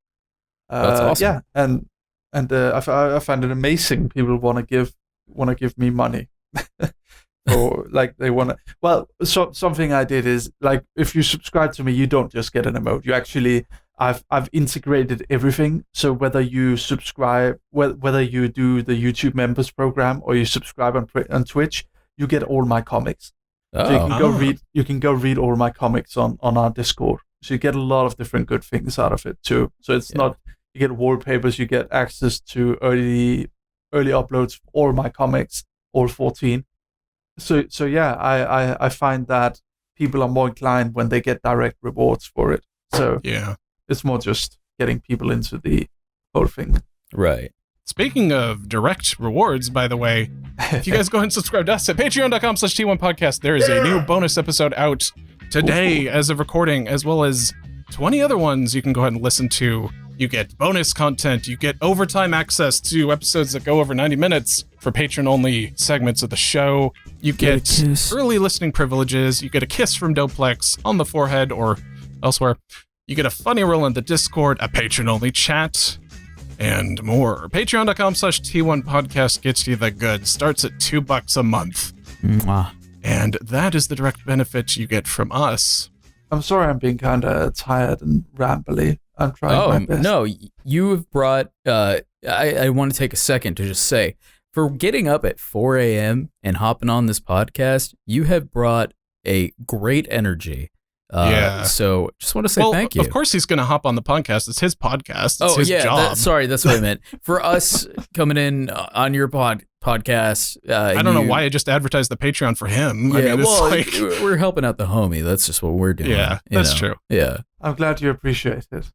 That's awesome. Yeah, and I find it amazing. People want to give me money, or like they want to. Well, something I did is like if you subscribe to me, you don't just get an emote. You actually, I've integrated everything. So whether you subscribe, whether you do the YouTube members program or you subscribe on Twitch, you get all my comics. Oh. So you can go read all my comics on our Discord. So you get a lot of different good things out of it too. So it's not. You get wallpapers, you get access to early uploads of all my comics, all 14. So yeah, I find that people are more inclined when they get direct rewards for it. So yeah, it's more just getting people into the whole thing. Right. Speaking of direct rewards, by the way, if you guys go ahead and subscribe to us at patreon.com/T1podcast, there is a new bonus episode out today as of recording, as well as 20 other ones you can go ahead and listen to. You get bonus content, you get overtime access to episodes that go over 90 minutes for patron-only segments of the show. You get early listening privileges, you get a kiss from Doplex on the forehead or elsewhere. You get a funny roll in the Discord, a patron-only chat, and more. Patreon.com/T1podcast gets you the goods. Starts at $2 a month. Mwah. And that is the direct benefit you get from us. I'm sorry I'm being kind of tired and rambly. I'm trying my best. No, you've brought, I want to take a second to just say, for getting up at 4 a.m. and hopping on this podcast, you have brought a great energy. So just want to say thank you. Of course he's going to hop on the podcast. It's his podcast. It's his job. Sorry, that's what I meant. For us coming in on your podcast. I don't know why I just advertised the Patreon for him. Yeah, I mean, we're helping out the homie. That's just what we're doing. Yeah, that's true. Yeah. I'm glad you appreciate it.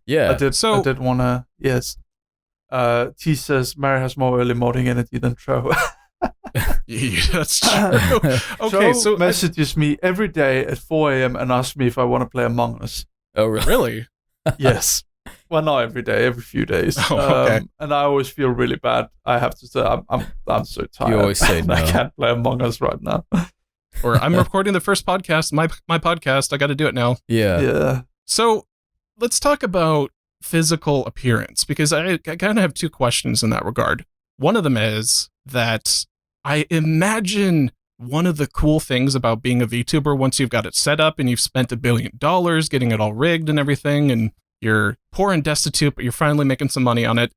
Yeah. I did want to, yes. T says Mary has more early morning energy than Tro. Yeah, that's true. Okay, so messages me every day at 4 a.m. and asks me if I want to play Among Us. Oh, really? Yes. Well, not every day, every few days. Oh, okay. And I always feel really bad. I have to say, I'm so tired. You always say no. I can't play Among Us right now. Or I'm recording the first podcast, my podcast. I got to do it now. Yeah. So let's talk about physical appearance, because I kind of have two questions in that regard. One of them is that I imagine one of the cool things about being a VTuber, once you've got it set up and you've spent $1 billion getting it all rigged and everything, and you're poor and destitute, but you're finally making some money on it,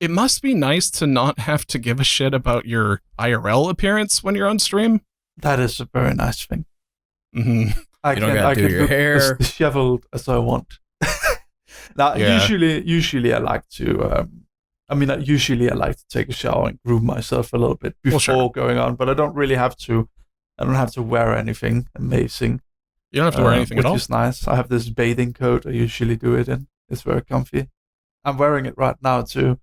it must be nice to not have to give a shit about your IRL appearance when you're on stream. That is a very nice thing. Mm-hmm. I can do your hair as disheveled as I want. Now, usually I like to. I like to take a shower and groom myself a little bit before going on, but I don't really have to. I don't have to wear anything amazing. You don't have to wear anything at all. Which is nice. I have this bathing coat I usually do it in. It's very comfy. I'm wearing it right now too.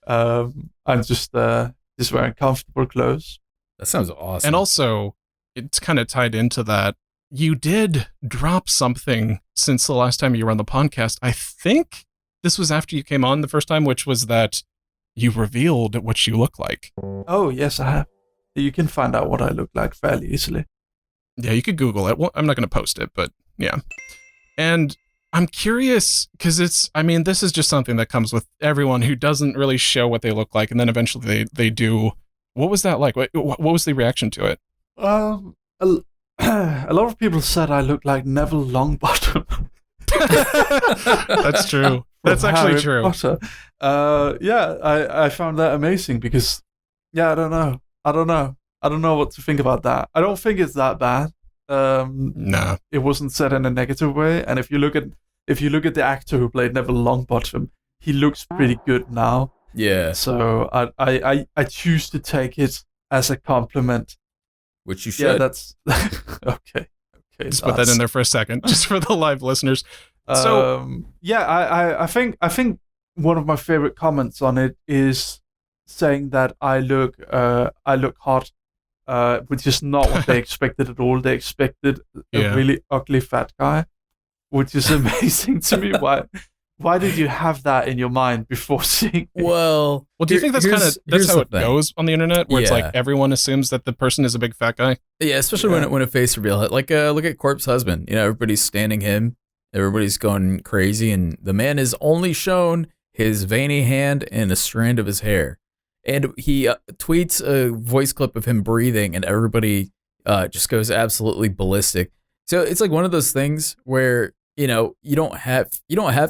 I'm just wearing comfortable clothes. That sounds awesome. And also, it's kind of tied into that. You did drop something since the last time you were on the podcast. I think this was after you came on the first time, which was that you revealed what you look like. Oh, yes, I have. You can find out what I look like fairly easily. Yeah, you could Google it. Well, I'm not going to post it, but yeah. And I'm curious because this is just something that comes with everyone who doesn't really show what they look like. And then eventually they do What was that like? What was the reaction to it? A, a lot of people said I look like Neville Longbottom. That's true. That's actually Harry true. Potter. I found that amazing because, I don't know what to think about that. I don't think it's that bad. Nah. It wasn't said in a negative way. And if you look at the actor who played Neville Longbottom, he looks pretty good now. Yeah. So I choose to take it as a compliment. Which you should. Yeah, that's okay. Just put that in there for a second, just for the live listeners. So I think one of my favorite comments on it is saying that I look hot, which is not what they expected at all. They expected a really ugly fat guy, which is amazing to me. Why did you have that in your mind before seeing it? Well, do you think that's how it goes on the internet, where it's like everyone assumes that the person is a big fat guy? Yeah, especially when a face reveal. Like look at Corpse Husband. Everybody's standing him. Everybody's going crazy, and the man is only shown his veiny hand and a strand of his hair. And he tweets a voice clip of him breathing, and everybody just goes absolutely ballistic. So it's like one of those things where you don't have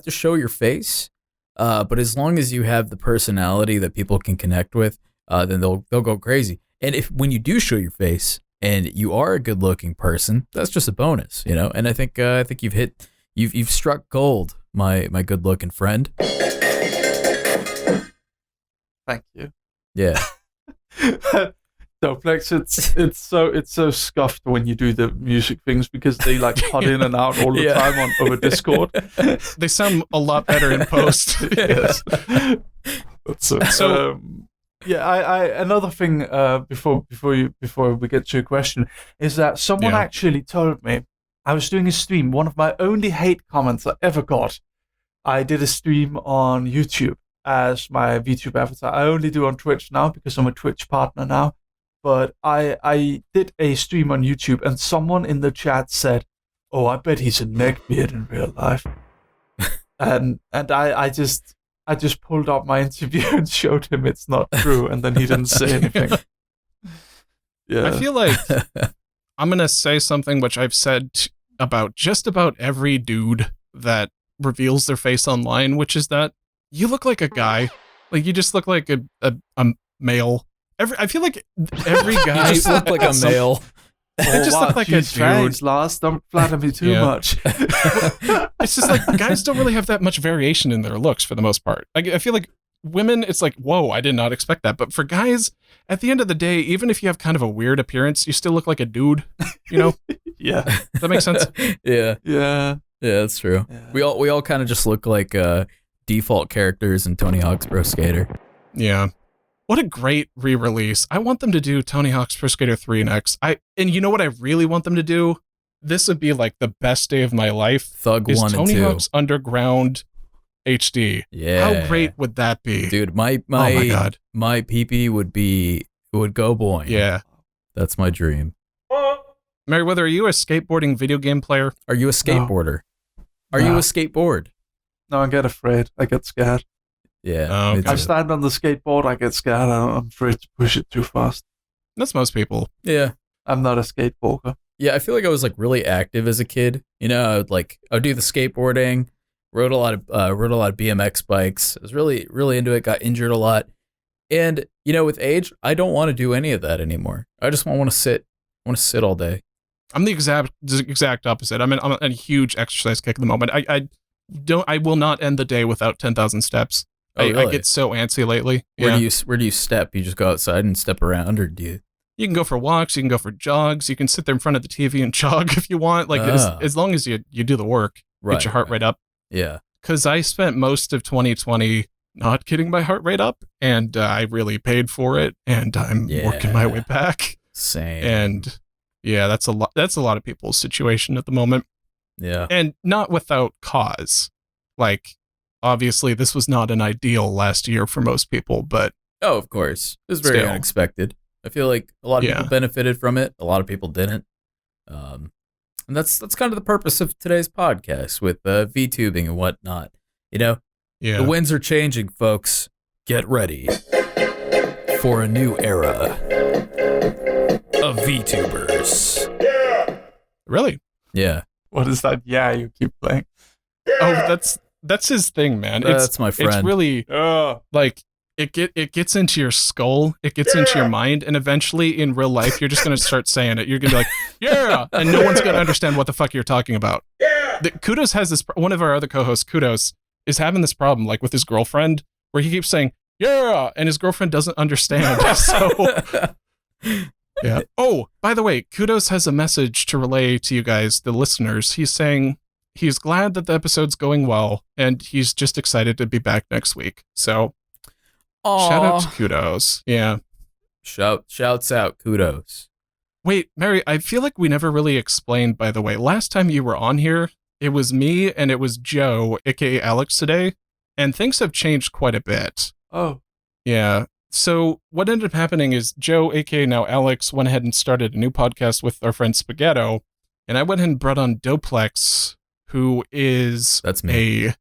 to show your face, but as long as you have the personality that people can connect with, then they'll go crazy. And when you do show your face and you are a good looking person, that's just a bonus, And I think you've struck gold, my good looking friend. Thank you. Yeah. Doplex, it's so scuffed when you do the music things because they like cut in and out all the time over Discord. They sound a lot better in post. Yes. I another thing before we get to your question is that someone actually told me I was doing a stream. One of my only hate comments I ever got. I did a stream on YouTube as my VTube avatar. I only do on Twitch now because I'm a Twitch partner now. But I did a stream on YouTube, and someone in the chat said, "Oh, I bet he's a neckbeard in real life." and I just pulled up my interview and showed him it's not true, and then he didn't say anything. Yeah, I feel like I'm gonna say something which I've said about just about every dude that reveals their face online, which is that you look like a guy, like you just look like a male. I feel like every guy just look like a male. I just look like a dude. Lars, don't flatter me too much. It's just like guys don't really have that much variation in their looks for the most part. I feel like women, it's like, whoa, I did not expect that. But for guys, at the end of the day, even if you have kind of a weird appearance, you still look like a dude. Yeah. Does that make sense? Yeah, that's true. Yeah. We all kind of just look like default characters in Tony Hawk's Pro Skater. Yeah. What a great re-release. I want them to do Tony Hawk's Pro Skater 3 and X. And you know what I really want them to do? This would be like the best day of my life. Thug 1 and 2. Tony Hawk's Underground HD. Yeah. How great would that be? Dude, my oh my God. My PP would go boing. Yeah. That's my dream. Merryweather, are you a skateboarding video game player? Are you a skateboarder? No. Are you a skateboard? No, I get afraid. I get scared. Yeah. I stand on the skateboard, I get scared, I'm afraid to push it too fast. That's most people. Yeah. I'm not a skateboarder. Yeah, I feel like I was like really active as a kid. I would do the skateboarding, rode a lot of BMX bikes. I was really, really into it, got injured a lot. And, with age, I don't want to do any of that anymore. I just want to sit. I want to sit all day. I'm the exact opposite. I'm a huge exercise kick at the moment. I will not end the day without 10,000 steps. Oh, really? I get so antsy lately. Where do you step? You just go outside and step around, or do you? You can go for walks. You can go for jogs. You can sit there in front of the TV and jog if you want. Like as long as you do the work, get your heart rate up. Yeah. Because I spent most of 2020 not getting my heart rate up, and I really paid for it, and I'm working my way back. Same. And yeah, that's a lot. That's a lot of people's situation at the moment. Yeah. And not without cause. Like, obviously, this was not an ideal last year for most people, but... Oh, of course. It was very unexpected. I feel like a lot of people benefited from it. A lot of people didn't. And that's kind of the purpose of today's podcast with VTubing and whatnot. The winds are changing, folks. Get ready for for a new era of VTubers. Really? Yeah. What is that? Yeah, you keep playing. Oh, that's his thing, man. That's my friend. It's really like it gets into your skull, it gets into your mind, and eventually in real life you're just gonna start saying it. You're gonna be like, yeah, and no one's gonna understand what the fuck you're talking about. Kudos has this. One of our other co-hosts, Kudos, is having this problem, like with his girlfriend, where he keeps saying yeah, and his girlfriend doesn't understand. So yeah. Oh, by the way, Kudos has a message to relay to you guys, the listeners. He's saying he's glad that the episode's going well, and he's just excited to be back next week. So, shout out to Kudos. Yeah. Shouts out, Kudos. Wait, Mary, I feel like we never really explained, by the way. Last time you were on here, it was me and it was Joe, aka Alex today, and things have changed quite a bit. Oh. Yeah. So what ended up happening is Joe, aka now Alex, went ahead and started a new podcast with our friend Spaghetto, and I went ahead and brought on Doplex, who is That's me.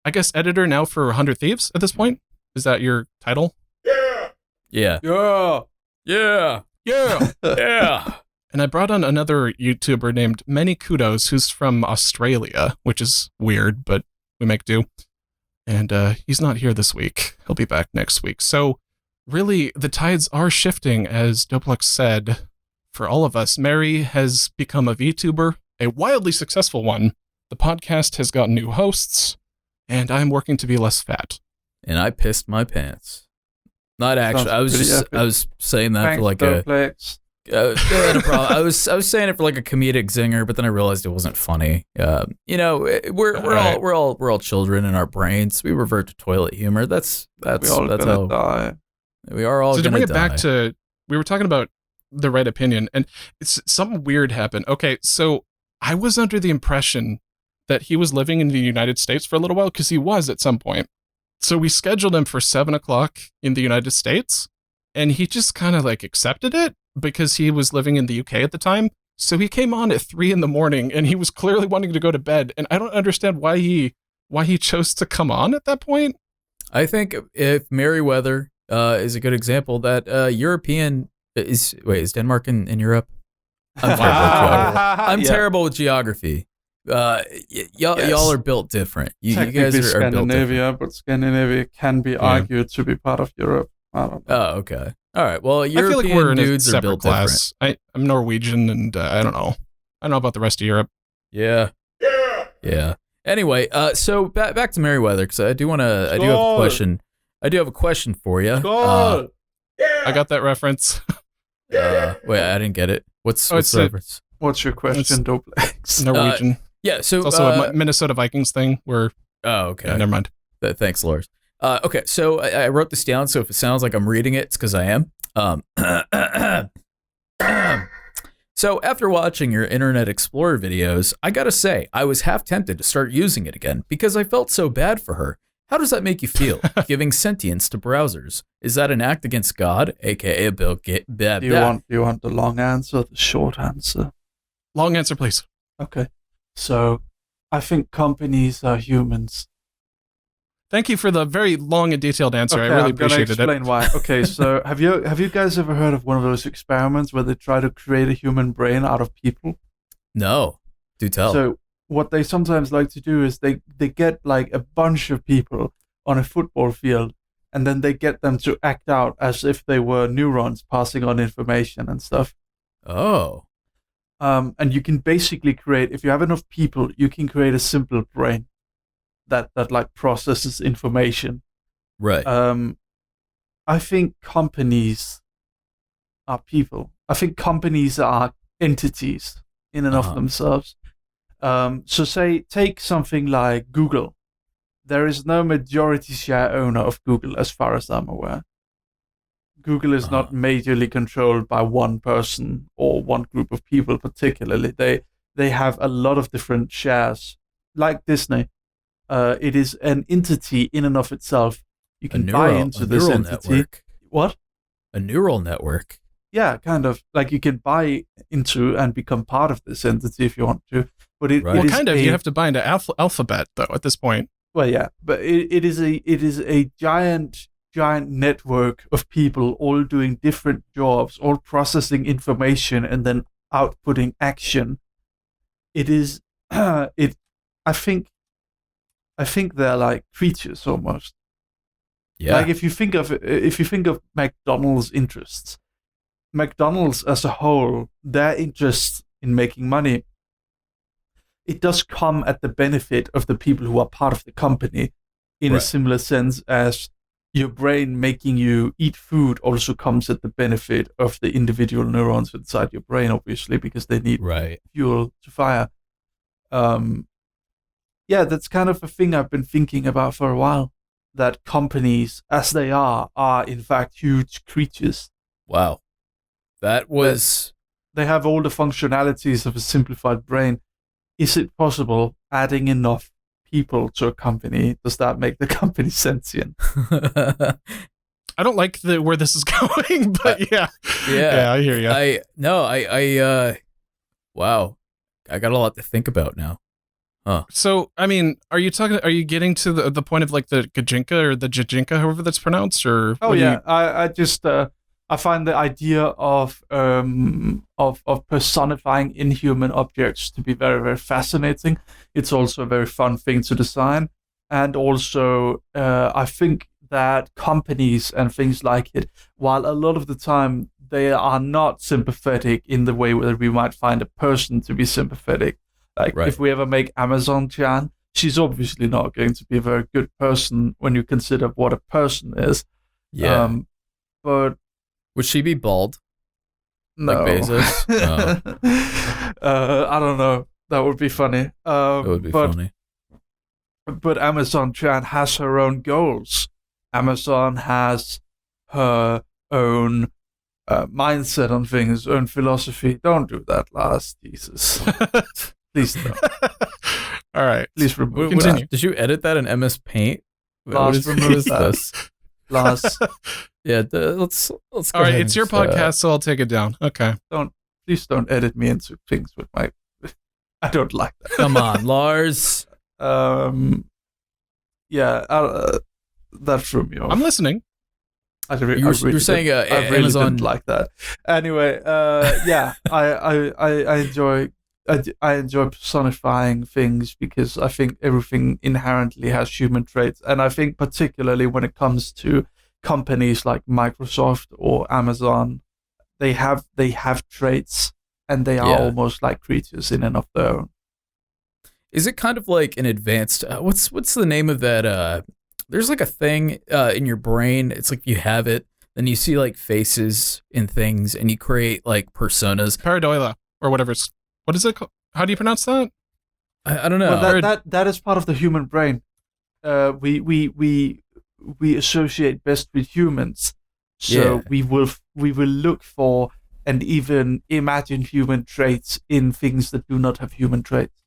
I guess, editor now for 100 Thieves at this point. Is that your title? Yeah. Yeah. Yeah. Yeah. Yeah. And I brought on another YouTuber named Many Kudos, who's from Australia, which is weird, but we make do. And he's not here this week. He'll be back next week. So really, the tides are shifting, as Doplex said. For all of us, Mary has become a VTuber, a wildly successful one. The podcast has gotten new hosts, and I'm working to be less fat. And I pissed my pants. Not actually. Sounds I was saying that Thanks, for like Doplex. no problem. I was saying it for like a comedic zinger, but then I realized it wasn't funny. You know, we're all children in our brains. We revert to toilet humor. That's We all that's gonna how die. we are all So to gonna bring it die. back to, we were talking about the right opinion, and it's something weird happened. Okay, so I was under the impression that he was living in the United States for a little while, because he was at some point. So we scheduled him for 7 o'clock in the United States, and he just kind of like accepted it because he was living in the UK at the time. So he came on at 3 a.m, and he was clearly wanting to go to bed, and I don't understand why he chose to come on at that point. I think if Merryweather is a good example, that European is Denmark in Europe? I'm terrible with geography. Y'all are built different. You guys Technically are built different. Scandinavia, but Scandinavia can be argued to be part of Europe. I don't know. Oh, okay. All right. Well, I feel European like we're in a dudes are separate built class. I'm Norwegian, and I don't know. I don't know about the rest of Europe. different. Yeah. Anyway, so back to Merryweather, because I do have a question. I do have a question for you. I got that reference. Wait, I didn't get it. What's the reference? What's your question, Doplex? Norwegian. Yeah. So It's also a Minnesota Vikings thing where, oh, okay. yeah, never mind. Thanks, Lars. Okay, so I wrote this down, so if it sounds like I'm reading it, it's because I am. So after watching your Internet Explorer videos, I gotta say, I was half tempted to start using it again because I felt so bad for her. How does that make you feel, giving sentience to browsers? Is that an act against God, aka a Bill Gates? Do you want the long answer, the short answer? Long answer, please. Okay. So, I think companies are humans. Thank you for the very long and detailed answer. Okay, I really I'm gonna appreciated explain it. why. Okay, so have you guys ever heard of one of those experiments where they try to create a human brain out of people? No, do tell. So what they sometimes like to do is they get like a bunch of people on a football field, and then they get them to act out as if they were neurons passing on information and stuff. Oh. And you can basically create, if you have enough people, you can create a simple brain that like processes information. Right. I think companies are people. I think companies are entities in and of themselves. So take something like Google. There is no majority share owner of Google as far as I'm aware. Google is not majorly controlled by one person or one group of people particularly. They have a lot of different shares. Like Disney, it is an entity in and of itself. You can buy into this entity. Network. What? A neural network. Yeah, kind of. Like you can buy into and become part of this entity if you want to. But it, Right. it Well, is kind of. You have to buy into Alphabet, though, at this point. Well, yeah, but it is a giant giant network of people all doing different jobs, all processing information and then outputting action. It is I think they're like creatures almost. Yeah. Like if you think of McDonald's interests, McDonald's as a whole, their interest in making money, it does come at the benefit of the people who are part of the company, in a similar sense as your brain making you eat food also comes at the benefit of the individual neurons inside your brain, obviously, because they need fuel to fire. That's kind of a thing I've been thinking about for a while, that companies, as they are in fact huge creatures. Wow. That was... They have all the functionalities of a simplified brain. Is it possible, adding enough people to a company, does that make the company sentient? I don't like where this is going, but yeah, I hear you. Wow, I got a lot to think about now. Huh. So, I mean, are you getting to the point of like the Gajinka or the Jajinka, however that's pronounced, or? Oh yeah, I just I find the idea of personifying inhuman objects to be very, very fascinating. It's also a very fun thing to design, and also I think that companies and things like it, while a lot of the time they are not sympathetic in the way that we might find a person to be sympathetic. Like if we ever make Amazon-chan, she's obviously not going to be a very good person when you consider what a person is. Yeah. But would she be bald? No. Like Bezos? I don't know. That would be funny. That would be funny. But Amazon-chan has her own goals. Amazon has her own mindset on things, own philosophy. Don't do that, Lars. Jesus. Please don't. All right. Please remove that. Did you edit that in MS Paint? Lars, remove that. Lars. Yeah, let's go. All right, it's your podcast, so I'll take it down. Okay. Please don't edit me into things with my... I don't like that. Come on, Lars. That threw me off. I'm listening. You're saying I really Amazon didn't like that. Anyway, I enjoy personifying things because I think everything inherently has human traits, and I think particularly when it comes to companies like Microsoft or Amazon, they have traits, and they are almost like creatures in and of their own. Is it kind of like an advanced? What's the name of that? There's like a thing in your brain. It's like you have it, then you see like faces in things, and you create like personas. Pareidolia or whatever it's. What is it called? How do you pronounce that? I don't know. Well, that is part of the human brain. We associate best with humans, so we will look for and even imagine human traits in things that do not have human traits.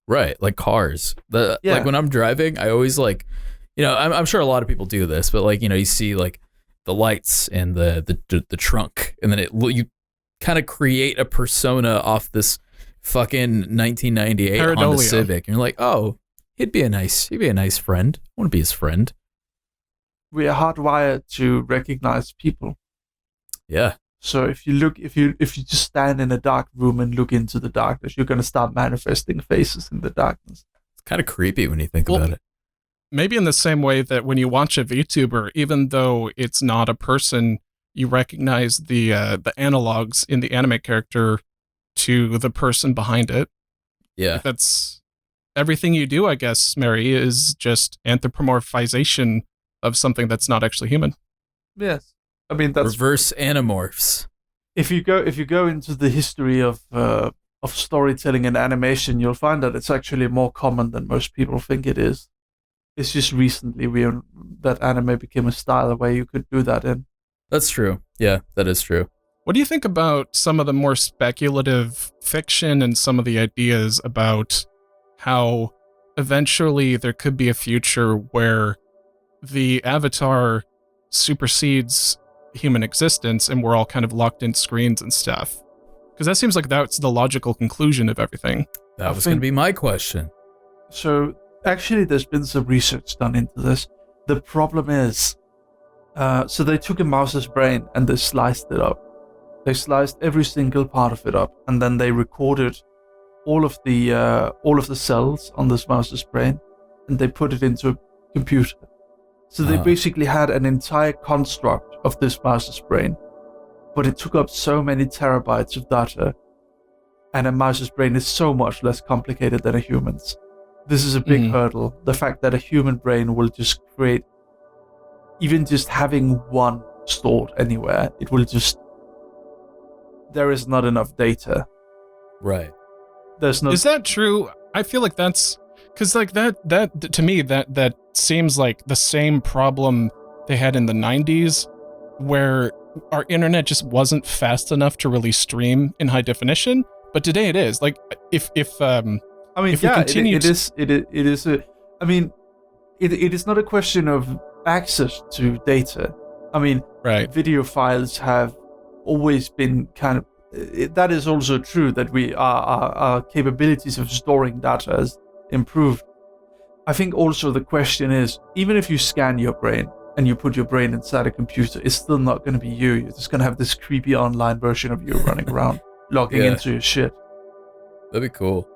Right, like cars. Like when I'm driving, I always like, I'm sure a lot of people do this, but like you see like the lights and the trunk, and then you kind of create a persona off this fucking 1998 Honda Civic, and you're like, oh, he'd be a nice friend. I want to be his friend. We are hardwired to recognize people. Yeah. So if you just stand in a dark room and look into the darkness, you're going to start manifesting faces in the darkness. It's kind of creepy when you think about it. Maybe in the same way that when you watch a VTuber, even though it's not a person, you recognize the analogs in the anime character to the person behind it. Yeah. That's everything you do, I guess, Mary, is just anthropomorphization of something that's not actually human. Yes. I mean, that's reverse anamorphs. If you go into the history of storytelling and animation, you'll find that it's actually more common than most people think it is. It's just recently that anime became a style where you could do that in. That's true. Yeah, that is true. What do you think about some of the more speculative fiction and some of the ideas about how eventually there could be a future where the avatar supersedes human existence and we're all kind of locked in screens and stuff? Because that seems like that's the logical conclusion of everything. That was going to be my question. So actually there's been some research done into this. The problem is So they took a mouse's brain and they sliced it up. They sliced every single part of it up, and then they recorded all of the cells on this mouse's brain, and they put it into a computer. So they basically had an entire construct of this mouse's brain, but it took up so many terabytes of data, and a mouse's brain is so much less complicated than a human's. This is a big hurdle. The fact that a human brain will just create, even just having one stored anywhere, it will just, there is not enough data. Right. There's no. Is that true? I feel like that's because like that to me that seems like the same problem they had in the 90s, where our internet just wasn't fast enough to really stream in high definition. But today it is. Like if I mean, if we yeah, continue it is. I mean, it is not a question of access to data. I mean, right. Video files have always been kind of. That is also true that our capabilities of storing data has improved. I think also the question is, even if you scan your brain and you put your brain inside a computer, it's still not going to be you. You're just going to have this creepy online version of you running around, logging into your shit. That'd be cool.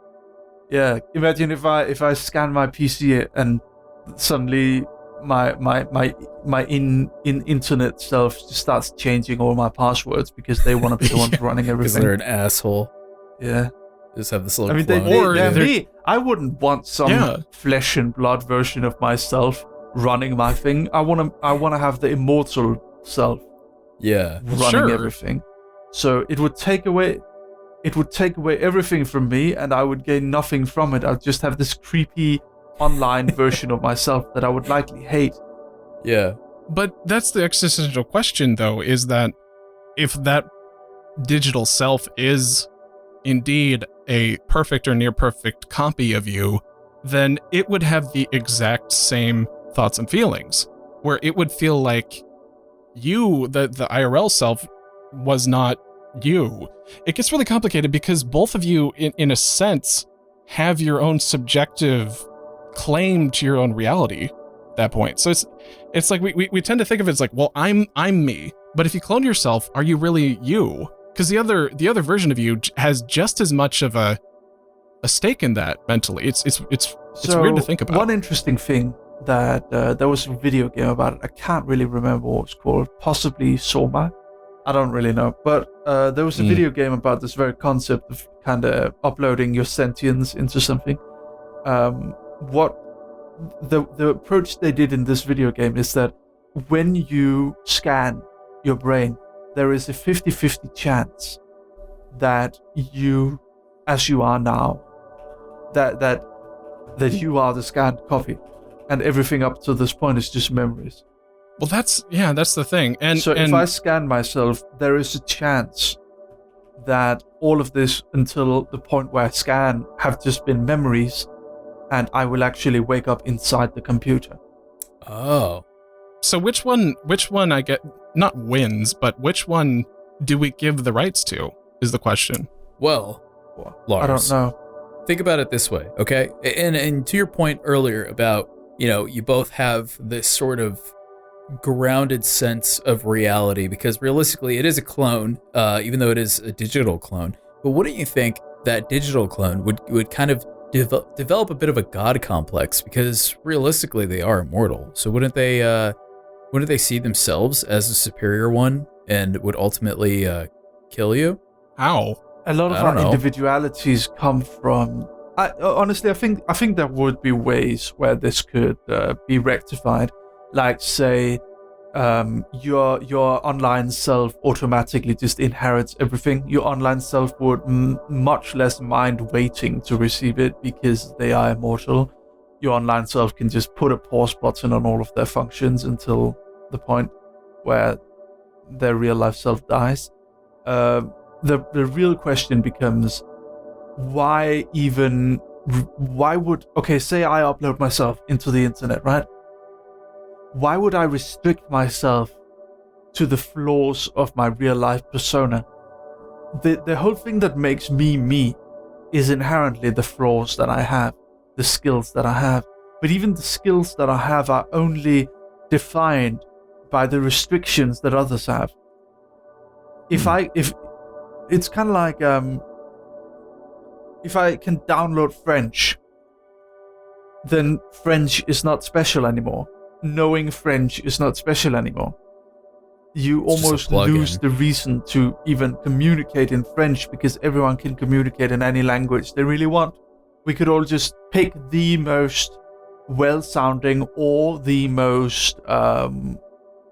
Yeah, imagine if I scan my PC and suddenly my internet self just starts changing all my passwords because they want to be the ones running Because everything. they're an asshole. Yeah. Just have this little I mean, clone. they're me. I wouldn't want some Yeah. flesh and blood version of myself running my thing. I want to have the immortal self Yeah. running Sure. everything. So it would take away everything from me, and I would gain nothing from it. I'd just have this creepy online version of myself that I would likely hate. Yeah. But that's the existential question, though, is that if that digital self is indeed a perfect or near perfect copy of you, then it would have the exact same thoughts and feelings, where it would feel like you, the IRL self, was not you. It gets really complicated because both of you, in a sense, have your own subjective claim to your own reality at that point. So it's like we tend to think of it as like, well, I'm me. But if you clone yourself, are you really you? Because the other version of you has just as much of a stake in that mentally. It's weird to think about. One interesting thing that there was a video game about it. I can't really remember what it's called. Possibly Soma. I don't really know. But there was a video game about this very concept of kind of uploading your sentience into something. What the approach they did in this video game is that when you scan your brain, there is a 50-50 chance that you, as you are now, that you are the scanned copy, and everything up to this point is just memories. Well, that's the thing. And so if I scan myself, there is a chance that all of this until the point where I scan have just been memories, and I will actually wake up inside the computer. Oh. So which one I get not wins, but which one do we give the rights to is the question. Well, Lars, I don't know. Think about it this way, okay? And to your point earlier about, you both have this sort of grounded sense of reality, because realistically it is a clone, even though it is a digital clone. But wouldn't you think that digital clone would kind of develop a bit of a god complex, because realistically they are immortal? So wouldn't they see themselves as a superior one and would ultimately kill you? How? A lot of our individualities come from. Honestly, I think there would be ways where this could be rectified. Like, say, your online self automatically just inherits everything. Your online self would much less mind waiting to receive it because they are immortal. Your online self can just put a pause button on all of their functions until the point where their real life self dies. The real question becomes, why would, say I upload myself into the internet, right? Why would I restrict myself to the flaws of my real life persona? The whole thing that makes me is inherently the flaws that I have, the skills that I have. But even the skills that I have are only defined by the restrictions that others have. If it's kind of like if I can download French, then French is not special anymore. Knowing French is not special anymore. You almost lose the reason to even communicate in French, because everyone can communicate in any language they really want. We could all just pick the most well-sounding or the most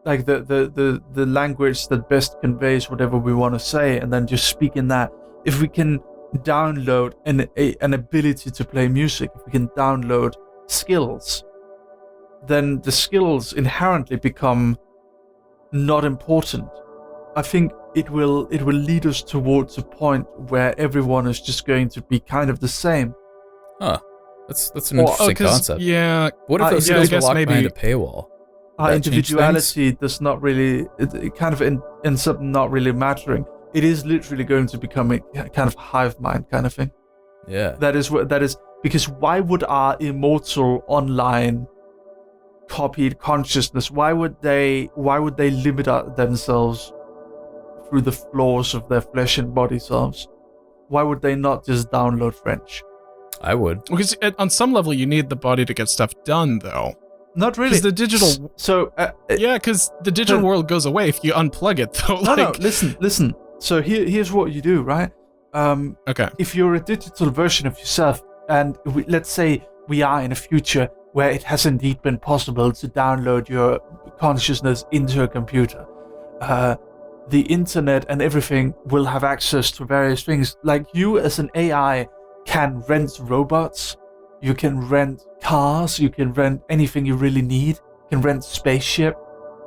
like the language that best conveys whatever we want to say, and then just speak in that. If we can download an ability to play music, if we can download skills, then the skills inherently become not important. I think it will lead us towards a point where everyone is just going to be kind of the same. Huh. That's an interesting concept. Yeah. What if those skills were locked behind a paywall? Our individuality does not really, it kind of ends up not really mattering. It is literally going to become a kind of hive mind kind of thing. Yeah. That is because why would our immortal online copied consciousness, why would they limit themselves through the flaws of their flesh and body selves? Why would they not just download French? I would. Because on some level you need the body to get stuff done, though. Not really. Because the digital... So... yeah, because the digital world goes away if you unplug it, though. No, listen. So here's what you do, right? Okay. If you're a digital version of yourself, and let's say we are in a future where it has indeed been possible to download your consciousness into a computer, the internet and everything will have access to various things. Like, you as an AI can rent robots, you can rent cars, you can rent anything you really need, you can rent spaceship.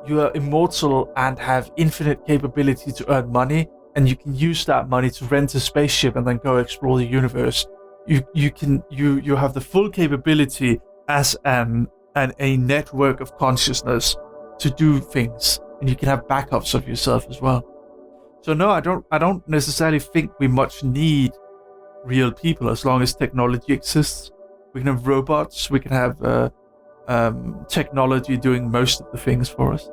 You are immortal and have infinite capability to earn money, and you can use that money to rent a spaceship and then go explore the universe. You have the full capability as a network of consciousness to do things, and you can have backups of yourself as well. So no, I don't necessarily think we much need real people as long as technology exists. We can have robots, we can have technology doing most of the things for us.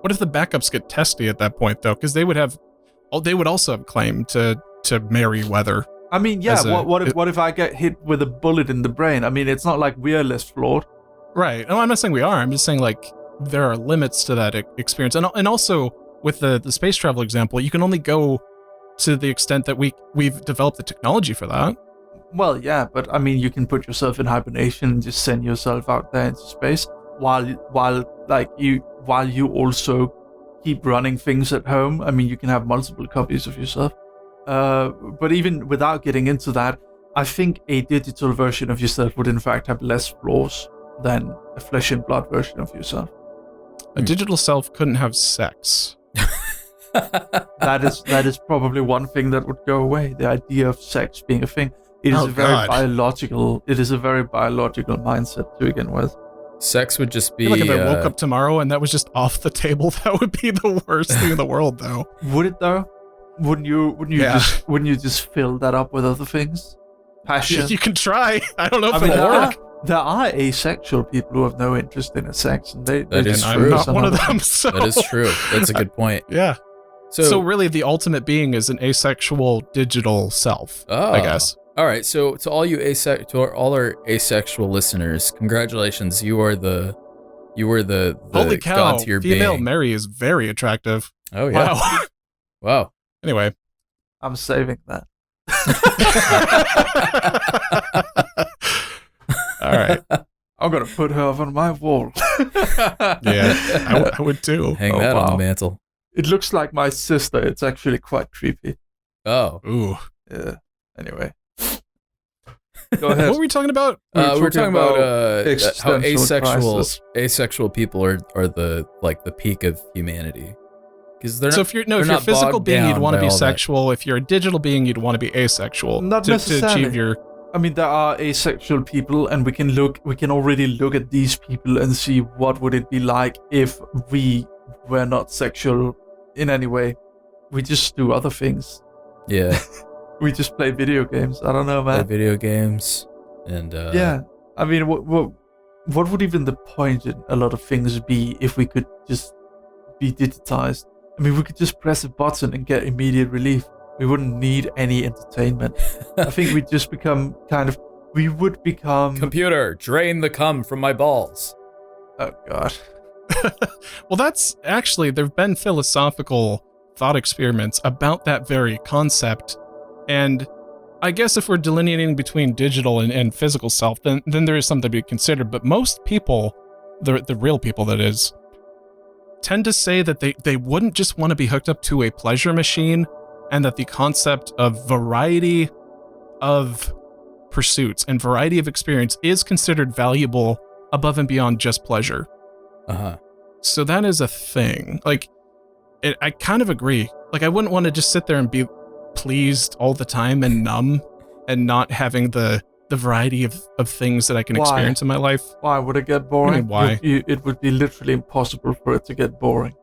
What if the backups get testy at that point, though? Because they would also have claim to Merryweather. I mean, yeah. What if I get hit with a bullet in the brain? I mean, it's not like we're less flawed. Right. No, I'm not saying we are. I'm just saying, like, there are limits to that experience, and also with the space travel example, you can only go to the extent that we've developed the technology for that. Well, yeah, but I mean, you can put yourself in hibernation and just send yourself out there into space while you also keep running things at home. I mean, you can have multiple copies of yourself. But even without getting into that, I think a digital version of yourself would in fact have less flaws than a flesh and blood version of yourself. A digital self couldn't have sex. That is probably one thing that would go away. The idea of sex being a thing. It is a very biological mindset to begin with. Sex would just be like if I woke up tomorrow and that was just off the table, that would be the worst thing in the world, though. Would it though? Wouldn't you just fill that up with other things? Passion. You can try. I don't know if it'll work. There are asexual people who have no interest in sex, and that is true. I'm not one of them. So. That is true. That's a good point. Yeah. So really, the ultimate being is an asexual digital self. I guess. All right. So to all you all our asexual listeners, congratulations. You are the holy cow, god to your female being. Mary is very attractive. Oh yeah. Wow. Wow. Anyway, I'm saving that. All right. I'm gonna put her on my wall. Yeah, I would too. Hang that on the mantle. It looks like my sister. It's actually quite creepy. Oh. Ooh. Yeah. Anyway. Go ahead. What were we talking about? We were talking about how asexual people are the peak of humanity. Because if you're a physical being, you'd want to be sexual. If you're a digital being, you'd want to be asexual. Not necessarily. To achieve your. I mean, there are asexual people, and we can already look at these people and see what would it be like if we were not sexual in any way. We just do other things. Yeah. We just play video games. I don't know, man. Play video games, and yeah. I mean, what would even the point in a lot of things be if we could just be digitized. I mean, we could just press a button and get immediate relief. We wouldn't need any entertainment. I think we'd just become we would become... Computer, drain the cum from my balls. Oh, God. Well, that's actually, there have been philosophical thought experiments about that very concept. And I guess if we're delineating between digital and physical self, then there is something to be considered. But most people, the real people that is, tend to say that they wouldn't just want to be hooked up to a pleasure machine, and that the concept of variety of pursuits and variety of experience is considered valuable above and beyond just pleasure. Uh-huh. So that is a thing. Like, I kind of agree. Like, I wouldn't want to just sit there and be pleased all the time and numb and not having the variety of things that I can experience in my life. Why would it get boring? I mean, why? It would be literally impossible for it to get boring.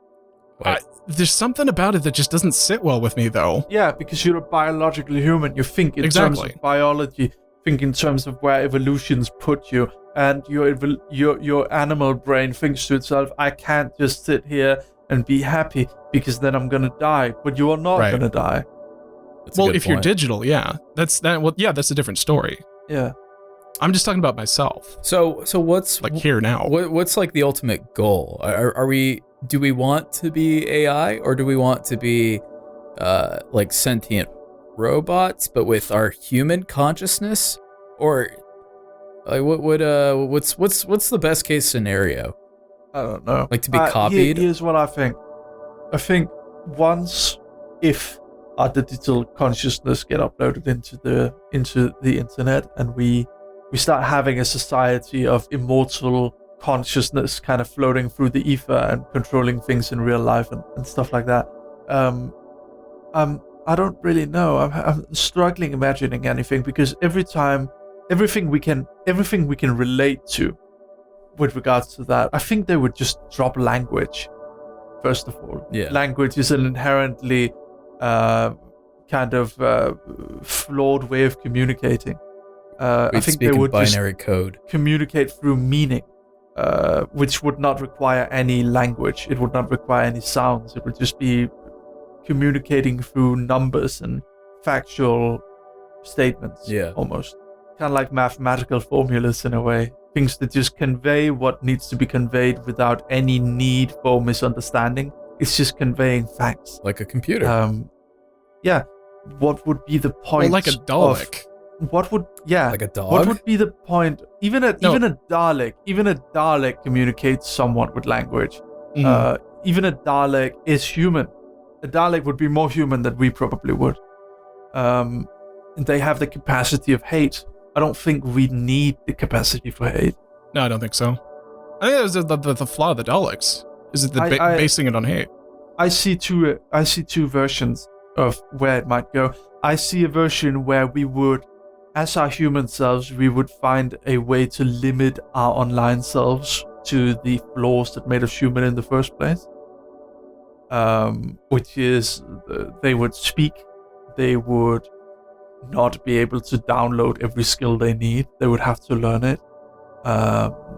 There's something about it that just doesn't sit well with me, though. Yeah, because you're a biological human. You think in terms of biology, think in terms of where evolution's put you, and your animal brain thinks to itself, I can't just sit here and be happy because then I'm gonna die. But you are not gonna die. Well, if you're digital, yeah, that's a different story. Yeah, I'm just talking about myself. So what's like here now? What's like the ultimate goal? Do we want to be AI, or do we want to be like sentient robots but with our human consciousness? Or like what's the best case scenario? I don't know. Like to be copied? Here's what I think. I think if our digital consciousness get uploaded into the internet, and we start having a society of immortal consciousness kind of floating through the ether and controlling things in real life and stuff like that. I don't really know. I'm struggling imagining anything, because everything we can relate to with regards to that, I think they would just drop language. First of all, language is an inherently flawed way of communicating. I think they would binary code communicate through meaning, which would not require any language. It would not require any sounds. It would just be communicating through numbers and factual statements. Almost kind of like mathematical formulas in a way. Things that just convey what needs to be conveyed without any need for misunderstanding. It's just conveying facts. Like a computer. What would be the point? Well, like a Dalek. Like a dog? What would be the point? Even a Dalek communicates somewhat with language. Mm-hmm. Even a Dalek is human. A Dalek would be more human than we probably would. And they have the capacity of hate. I don't think we need the capacity for hate. No, I don't think so. I think that was the flaw of the Daleks. Is it basing it on hate? I see two versions of where it might go. I see a version where we would, as our human selves, we would find a way to limit our online selves to the flaws that made us human in the first place. Which is, they would speak, they would not be able to download every skill they need. They would have to learn it.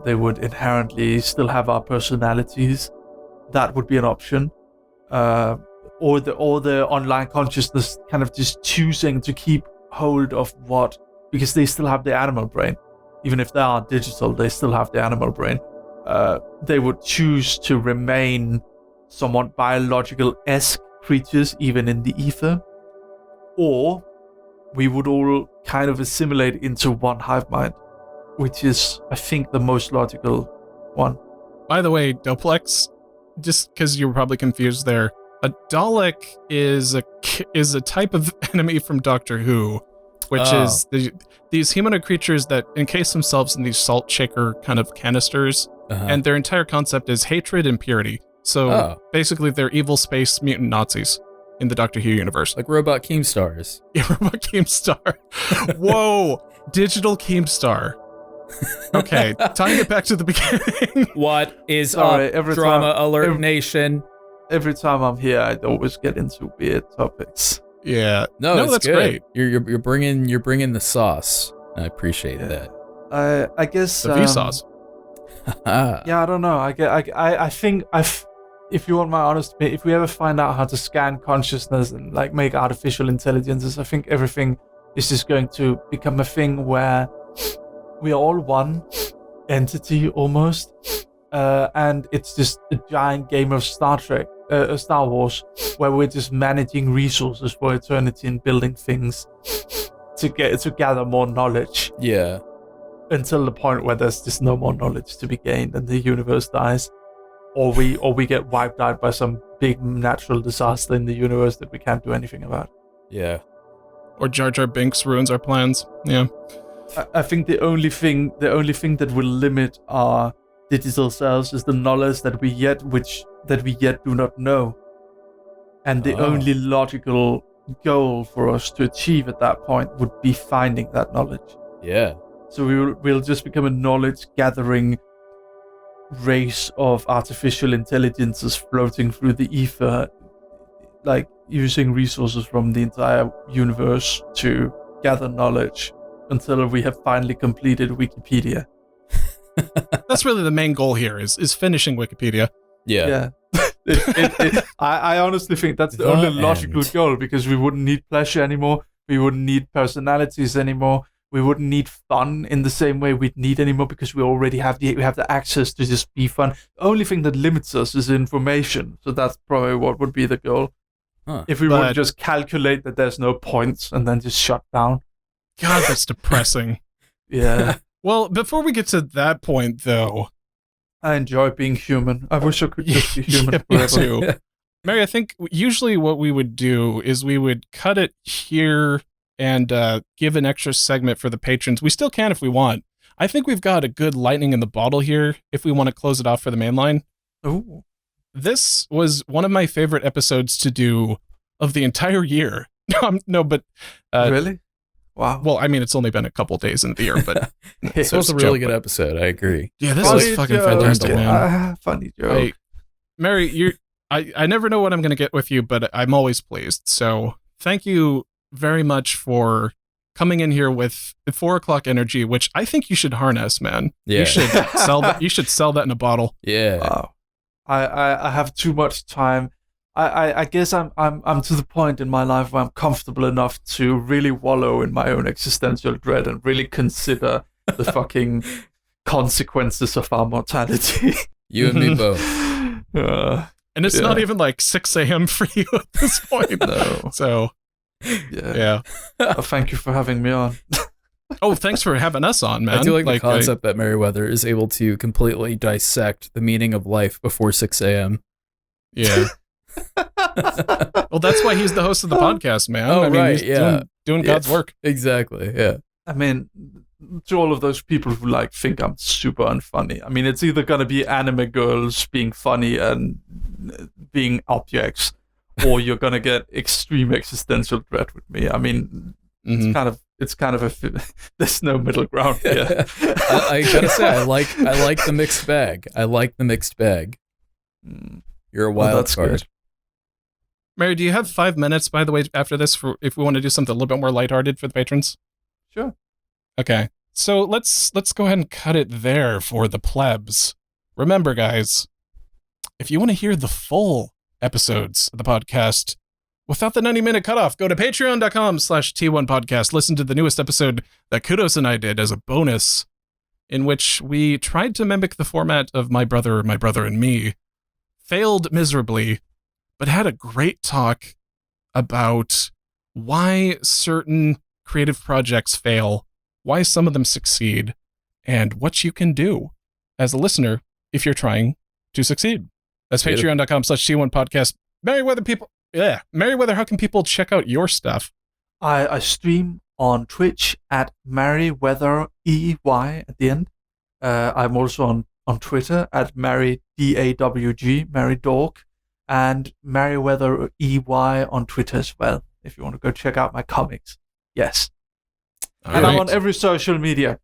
They would inherently still have our personalities. That would be an option. Or the online consciousness kind of just choosing to keep hold of what, because they still have the animal brain. Even if they are digital, they still have the animal brain. They would choose to remain somewhat biological-esque creatures, even in the ether. Or we would all kind of assimilate into one hive mind, which is, I think, the most logical one. By the way, Doplex, just because you were probably confused there, a Dalek is a type of enemy from Doctor Who, which is these humanoid creatures that encase themselves in these salt shaker kind of canisters, and their entire concept is hatred and purity. So basically, they're evil space mutant Nazis in the Doctor Who universe. Like robot Keemstars. Yeah, robot Keemstar. Whoa, digital Keemstar. Okay, tying it back to the beginning. What is up, Drama Alert Nation? Every time I'm here, I always get into weird topics. Yeah, no, that's good. Great. You're bringing the sauce. I appreciate that. I guess the Vsauce. Yeah, I don't know. I think if you want my honest opinion, if we ever find out how to scan consciousness and like make artificial intelligences, I think everything is just going to become a thing where we are all one entity almost, and it's just a giant game of Star Wars, where we're just managing resources for eternity and building things to gather more knowledge. Yeah. Until the point where there's just no more knowledge to be gained and the universe dies, or we get wiped out by some big natural disaster in the universe that we can't do anything about. Yeah. Or Jar Jar Binks ruins our plans. Yeah. I think the only thing that will limit our digital selves is the knowledge that we yet do not know, and the only logical goal for us to achieve at that point would be finding that knowledge. Yeah. So we'll just become a knowledge gathering race of artificial intelligences floating through the ether, like using resources from the entire universe to gather knowledge until we have finally completed Wikipedia. That's really the main goal here is finishing Wikipedia. Yeah. I honestly think that's the only logical goal, because we wouldn't need pleasure anymore. We wouldn't need personalities anymore. We wouldn't need fun in the same way we'd need anymore, because we already have the access to just be fun. The only thing that limits us is information. So that's probably what would be the goal. If we would just calculate that there's no points and then just shut down. God, that's depressing. Yeah. Well, before we get to that point, though, I enjoy being human. I wish I could just be human me forever. too. Mary, I think usually what we would do is we would cut it here and give an extra segment for the patrons. We still can if we want. I think we've got a good lightning in the bottle here if we want to close it off for the main line. Ooh. This was one of my favorite episodes to do of the entire year. But really? Wow. Well, I mean, it's only been a couple days in the year, but This was a really good episode. I agree. Yeah, this was fucking fantastic, man. Funny joke. Mary, I never know what I'm going to get with you, but I'm always pleased. So thank you very much for coming in here with 4 o'clock energy, which I think you should harness, man. Yeah. You should sell that. You should sell that in a bottle. Yeah. Wow. I have too much time. I guess I'm to the point in my life where I'm comfortable enough to really wallow in my own existential dread and really consider the fucking consequences of our mortality. You and me both. And it's not even like 6 a.m. for you at this point. No. So, yeah. Well, thank you for having me on. Oh, thanks for having us on, man. I do like the concept that Merryweather is able to completely dissect the meaning of life before 6 a.m. Yeah. Well, that's why he's the host of the podcast, man. Oh, I mean, right, he's doing God's work. Exactly, yeah. I mean, to all of those people who like think I'm super unfunny, I mean, it's either gonna be anime girls being funny and being objects, or you're gonna get extreme existential dread with me. I mean, it's kind of a there's no middle ground here. I gotta say, I like the mixed bag. I like the mixed bag. You're a wild card. Good. Mary, do you have 5 minutes, by the way, after this, for if we want to do something a little bit more lighthearted for the patrons? Sure. Okay. So let's go ahead and cut it there for the plebs. Remember, guys, if you want to hear the full episodes of the podcast without the 90-minute cutoff, go to patreon.com/T1podcast. Listen to the newest episode that Kudos and I did as a bonus, in which we tried to mimic the format of My Brother and Me. Failed miserably, but had a great talk about why certain creative projects fail, why some of them succeed, and what you can do as a listener if you're trying to succeed. That's patreon.com/T1podcast. Merryweather, how can people check out your stuff? I stream on Twitch at Merryweather EY at the end. I'm also on Twitter at MarryDAWG, MarryDawg, and Merryweather EY on Twitter as well, if you want to go check out my comics. Yes. And I'm on every social media.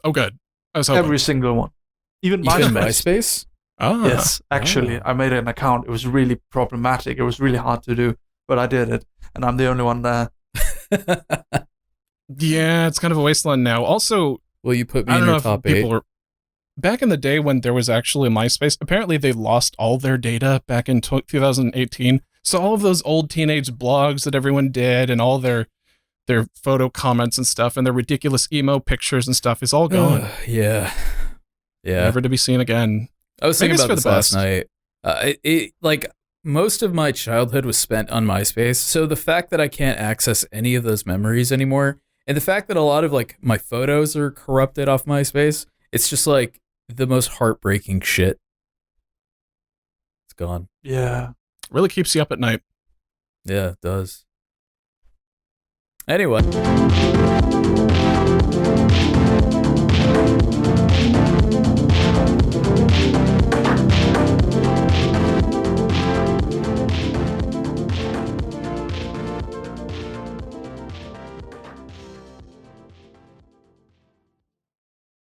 Oh, good. I was hoping. Every single one. Even MySpace? Ah. Yes, actually, I made an account. It was really problematic. It was really hard to do, but I did it, and I'm the only one there. Yeah, it's kind of a wasteland now. Also, will you put me in your top 8? back in the day when there was actually MySpace, apparently they lost all their data back in 2018. So all of those old teenage blogs that everyone did and all their photo comments and stuff and their ridiculous emo pictures and stuff is all gone. Yeah. Never to be seen again. I was thinking about this last night. Like most of my childhood was spent on MySpace. So the fact that I can't access any of those memories anymore, and the fact that a lot of like my photos are corrupted off MySpace, it's just like the most heartbreaking shit. It's gone. Yeah. Really keeps you up at night. Yeah, it does. Anyway.